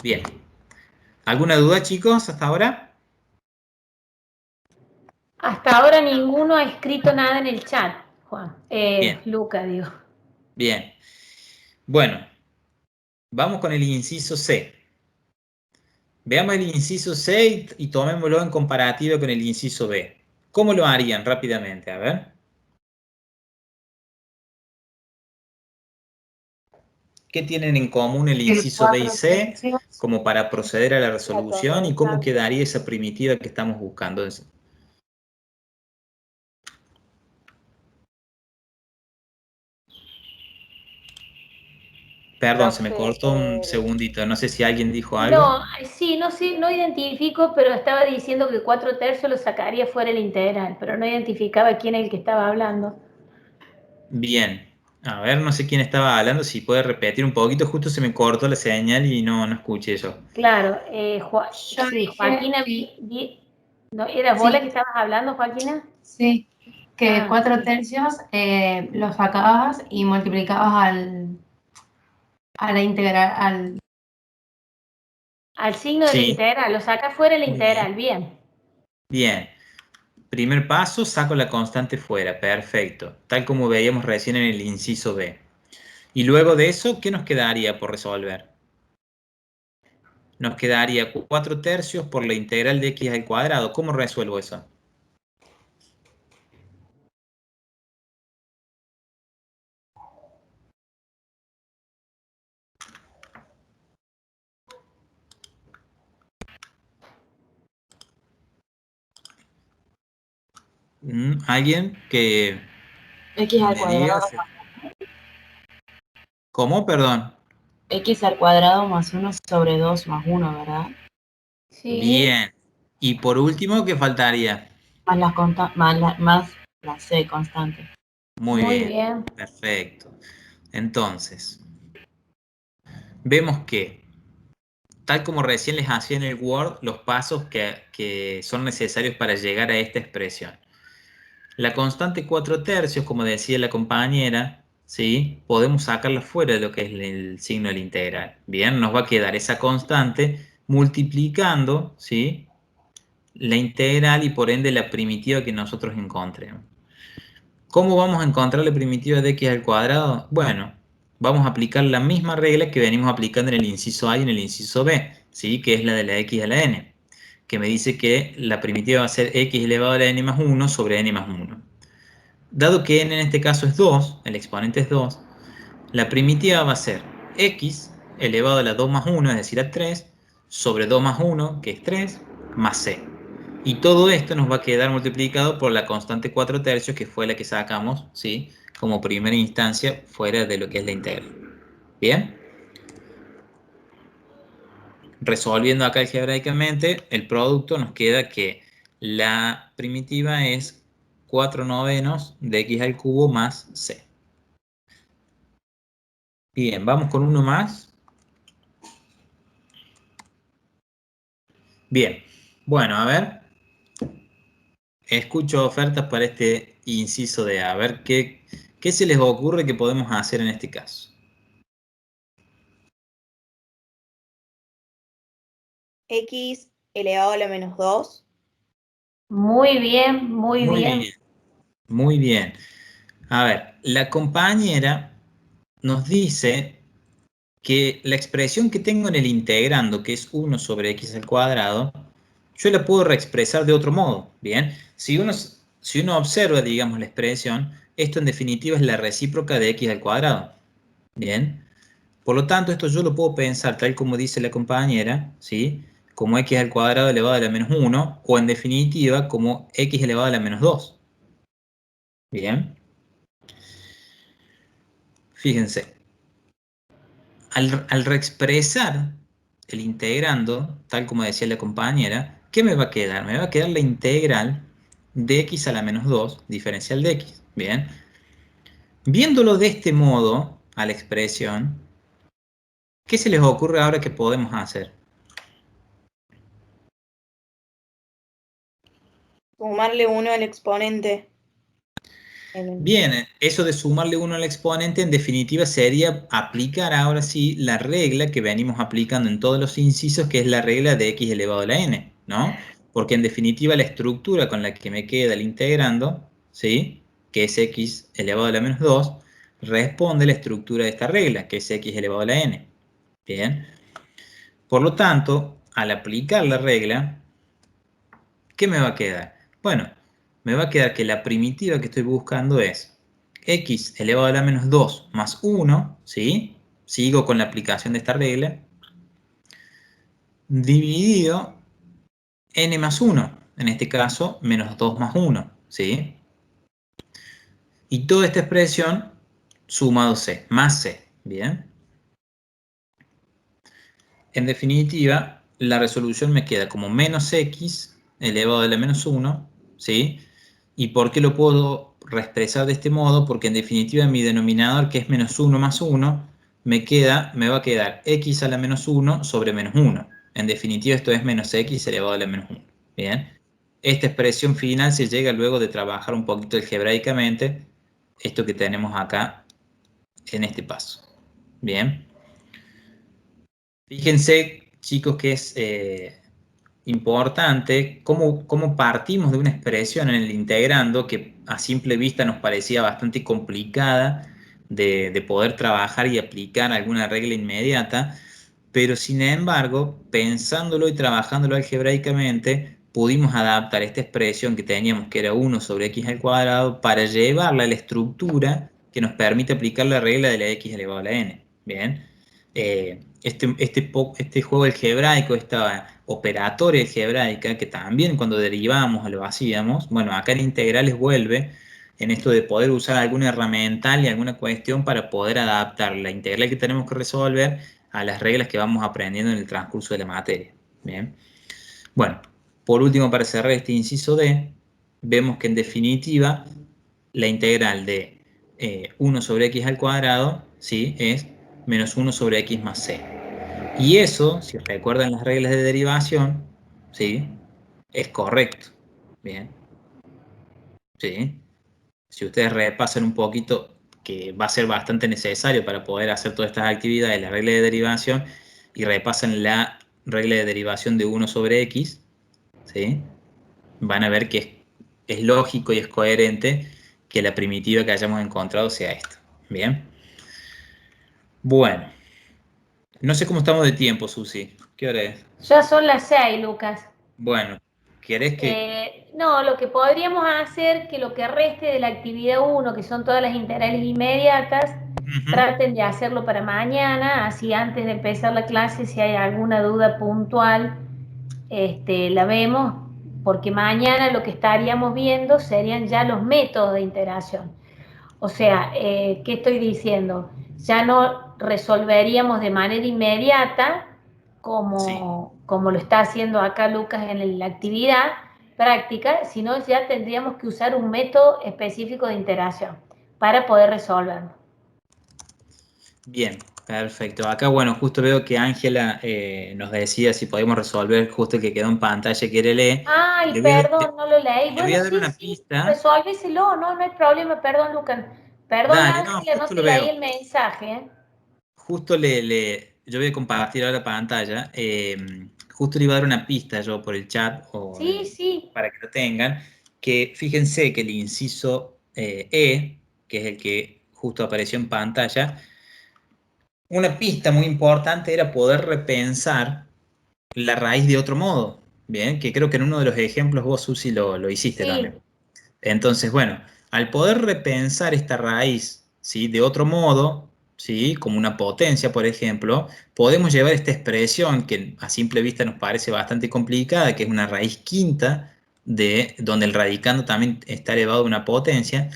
[SPEAKER 2] Bien. ¿Alguna duda, chicos, hasta ahora?
[SPEAKER 1] Hasta ahora ninguno ha escrito nada en el chat, Juan.
[SPEAKER 2] Bien.
[SPEAKER 1] Luca, digo.
[SPEAKER 2] Bien. Bueno, vamos con el inciso C. Veamos el inciso C y tomémoslo en comparativa con el inciso B. ¿Cómo lo harían rápidamente? A ver. ¿Qué tienen en común el inciso B y C como para proceder a la resolución y cómo quedaría esa primitiva que estamos buscando? Perdón, se me cortó un segundito. No sé si alguien dijo algo.
[SPEAKER 1] No, sí, no sé, no identifico, pero estaba diciendo que 4/3 lo sacaría fuera el integral, pero no identificaba quién es el que estaba hablando.
[SPEAKER 2] Bien. A ver, no sé quién estaba hablando, si puede repetir un poquito, justo se me cortó la señal y no escuché yo.
[SPEAKER 1] Claro,
[SPEAKER 6] Yo
[SPEAKER 1] sí,
[SPEAKER 6] dije,
[SPEAKER 1] Joaquina, ¿no, ¿eras vos la que estabas hablando, Joaquina?
[SPEAKER 6] Sí, que 4/3
[SPEAKER 1] sí.
[SPEAKER 6] lo sacabas y multiplicabas a la integral,
[SPEAKER 1] Al signo de la
[SPEAKER 2] Sí.
[SPEAKER 1] integral, lo saca fuera la
[SPEAKER 2] Muy
[SPEAKER 1] integral, bien.
[SPEAKER 2] Bien. Primer paso, saco la constante fuera. Perfecto. Tal como veíamos recién en el inciso B. Y luego de eso, ¿qué nos quedaría por resolver? Nos quedaría 4/3 por la integral de x al cuadrado. ¿Cómo resuelvo eso? ¿Alguien que
[SPEAKER 5] X al
[SPEAKER 2] me diga?
[SPEAKER 5] cuadrado.
[SPEAKER 2] ¿Cómo? Perdón.
[SPEAKER 5] X al cuadrado más 1 sobre 2 más 1, ¿verdad?
[SPEAKER 1] Sí.
[SPEAKER 2] Bien. Y por último, ¿qué faltaría?
[SPEAKER 5] Más la C constante.
[SPEAKER 2] Muy
[SPEAKER 1] Muy
[SPEAKER 2] bien.
[SPEAKER 1] bien.
[SPEAKER 2] Perfecto. Entonces, vemos que, tal como recién les hacía en el Word, los pasos que son necesarios para llegar a esta expresión. La constante 4/3, como decía la compañera, ¿sí?, podemos sacarla fuera de lo que es el signo de la integral. Bien, nos va a quedar esa constante multiplicando, ¿sí?, la integral y por ende la primitiva que nosotros encontremos. ¿Cómo vamos a encontrar la primitiva de x al cuadrado? Bueno, vamos a aplicar la misma regla que venimos aplicando en el inciso A y en el inciso B, ¿sí?, que es la de la x a la n, que me dice que la primitiva va a ser x elevado a la n más 1 sobre n más 1. Dado que n en este caso es 2, el exponente es 2, la primitiva va a ser x elevado a la 2 más 1, es decir, a 3, sobre 2 más 1, que es 3, más c. Y todo esto nos va a quedar multiplicado por la constante 4/3, que fue la que sacamos, ¿sí?, como primera instancia fuera de lo que es la integral. ¿Bien? Resolviendo acá algebraicamente, el producto nos queda que la primitiva es 4/9 de x al cubo más c. Bien, vamos con uno más. Bien, bueno, a ver. Escucho ofertas para este inciso de A. A ver qué se les ocurre que podemos hacer en este caso.
[SPEAKER 5] X elevado a la menos 2.
[SPEAKER 1] Muy bien, muy bien.
[SPEAKER 2] Muy bien. A ver, la compañera nos dice que la expresión que tengo en el integrando, que es 1 sobre x al cuadrado, yo la puedo reexpresar de otro modo, ¿bien? Si uno observa, digamos, la expresión, esto en definitiva es la recíproca de x al cuadrado, ¿bien? Por lo tanto, esto yo lo puedo pensar tal como dice la compañera, ¿sí? Como x al cuadrado elevado a la menos 1, o en definitiva como x elevado a la menos 2, ¿bien? Fíjense. Al reexpresar el integrando, tal como decía la compañera, ¿qué me va a quedar? Me va a quedar la integral de x a la menos 2, diferencial de x. Bien. Viéndolo de este modo, a la expresión, ¿qué se les ocurre ahora que podemos hacer?
[SPEAKER 5] Sumarle 1 al exponente.
[SPEAKER 2] Bien, eso de sumarle 1 al exponente en definitiva sería aplicar ahora sí la regla que venimos aplicando en todos los incisos, que es la regla de x elevado a la n, ¿no? Porque en definitiva la estructura con la que me queda el integrando, ¿sí? Que es x elevado a la menos 2, responde a la estructura de esta regla, que es x elevado a la n. Bien. Por lo tanto, al aplicar la regla, ¿qué me va a quedar? Bueno, me va a quedar que la primitiva que estoy buscando es x elevado a la menos 2 más 1, ¿sí? Sigo con la aplicación de esta regla, dividido n más 1, en este caso menos 2 más 1, ¿sí? Y toda esta expresión sumado c, más c, ¿bien? En definitiva, la resolución me queda como menos x elevado a la menos 1, ¿sí? ¿Y por qué lo puedo reexpresar de este modo? Porque en definitiva mi denominador, que es menos 1 más 1, me va a quedar x a la menos 1 sobre menos 1. En definitiva esto es menos x elevado a la menos 1. Bien. Esta expresión final se llega luego de trabajar un poquito algebraicamente esto que tenemos acá en este paso. Bien. Fíjense, chicos, que es importante cómo partimos de una expresión en el integrando que a simple vista nos parecía bastante complicada de poder trabajar y aplicar alguna regla inmediata, pero sin embargo, pensándolo y trabajándolo algebraicamente, pudimos adaptar esta expresión que teníamos, que era 1 sobre x al cuadrado, para llevarla a la estructura que nos permite aplicar la regla de la x elevado a la n. Bien. Este juego algebraico, esta operatoria algebraica, que también cuando derivamos lo hacíamos, bueno, acá en integrales vuelve en esto de poder usar alguna herramienta y alguna cuestión para poder adaptar la integral que tenemos que resolver a las reglas que vamos aprendiendo en el transcurso de la materia. Bien. Bueno, por último, para cerrar este inciso D, vemos que en definitiva la integral de 1 sobre x al cuadrado, ¿sí? Es menos 1 sobre x más c. Y eso, si recuerdan las reglas de derivación, ¿sí? Es correcto. Bien. ¿Sí? Si ustedes repasan un poquito, que va a ser bastante necesario para poder hacer todas estas actividades, la regla de derivación, y repasan la regla de derivación de 1 sobre x, ¿sí? Van a ver que es lógico y es coherente que la primitiva que hayamos encontrado sea esta. Bien. Bueno. No sé cómo estamos de tiempo, Susi. ¿Qué hora es?
[SPEAKER 1] Ya son las 6, Lucas.
[SPEAKER 2] Bueno, ¿querés que...?
[SPEAKER 1] No, lo que podríamos hacer, que lo que reste de la actividad 1, que son todas las integrales inmediatas, traten de hacerlo para mañana, así antes de empezar la clase, si hay alguna duda puntual, la vemos, porque mañana lo que estaríamos viendo serían ya los métodos de integración. O sea, ¿qué estoy diciendo? Ya no resolveríamos de manera inmediata, como lo está haciendo acá Lucas en la actividad práctica, sino ya tendríamos que usar un método específico de integración para poder resolverlo.
[SPEAKER 2] Bien, perfecto. Acá, bueno, justo veo que Ángela nos decía si podemos resolver justo el que quedó en pantalla, que era el E.
[SPEAKER 1] Ay, perdón, no lo leí.
[SPEAKER 2] Le voy a dar una
[SPEAKER 1] Sí,
[SPEAKER 2] pista.
[SPEAKER 1] resuélveselo, no hay problema, perdón, Lucas. Perdón,
[SPEAKER 2] Dale, no,
[SPEAKER 1] Ángela, no
[SPEAKER 2] justo
[SPEAKER 1] te
[SPEAKER 2] lo
[SPEAKER 1] leí
[SPEAKER 2] veo.
[SPEAKER 1] el mensaje, ¿eh?
[SPEAKER 2] Justo yo voy a compartir ahora la pantalla. Justo le iba a dar una pista yo por el chat
[SPEAKER 1] Sí.
[SPEAKER 2] para que lo tengan. Que fíjense que el inciso E, que que es el que justo apareció en pantalla, una pista muy importante era poder repensar la raíz de otro modo. Bien, que creo que en uno de los ejemplos vos, Susi, lo hiciste
[SPEAKER 1] Sí.
[SPEAKER 2] también. Entonces, bueno, al poder repensar esta raíz, ¿sí?, de otro modo, ¿sí?, como una potencia, por ejemplo, podemos llevar esta expresión que a simple vista nos parece bastante complicada, que es una raíz quinta, de donde el radicando también está elevado a una potencia,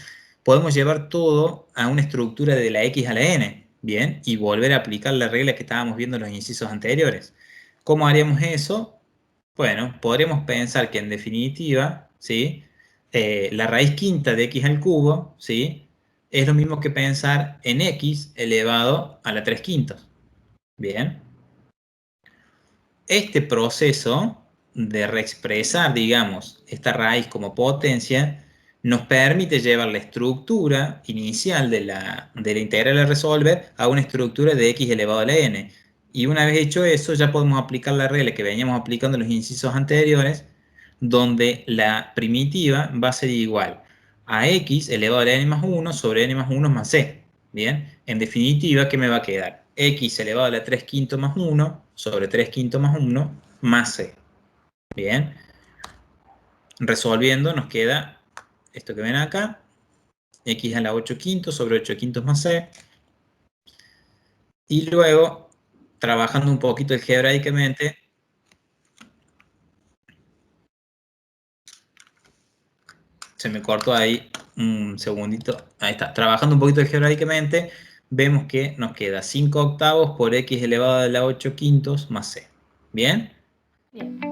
[SPEAKER 2] podemos llevar todo a una estructura de la x a la n, ¿bien? Y volver a aplicar la regla que estábamos viendo en los incisos anteriores. ¿Cómo haríamos eso? Bueno, podríamos pensar que en definitiva, ¿sí?, la raíz quinta de x al cubo, ¿sí?, es lo mismo que pensar en x elevado a la 3 quintos. Bien. Este proceso de reexpresar, digamos, esta raíz como potencia, nos permite llevar la estructura inicial de la integral a resolver a una estructura de x elevado a la n. Y una vez hecho eso, ya podemos aplicar la regla que veníamos aplicando en los incisos anteriores, donde la primitiva va a ser igual a x elevado a la n más 1 sobre n más 1 más c. Bien, en definitiva, ¿qué me va a quedar? X elevado a la 3 quintos más 1 sobre 3 quintos más 1 más c. Bien, resolviendo nos queda esto que ven acá, x a la 8 quintos sobre 8 quintos más c. Y luego, trabajando un poquito algebraicamente, se me cortó ahí un segundito, ahí está, trabajando un poquito algebraicamente, vemos que nos queda 5 octavos por x elevado a la 8 quintos más c. ¿Bien?
[SPEAKER 1] Bien.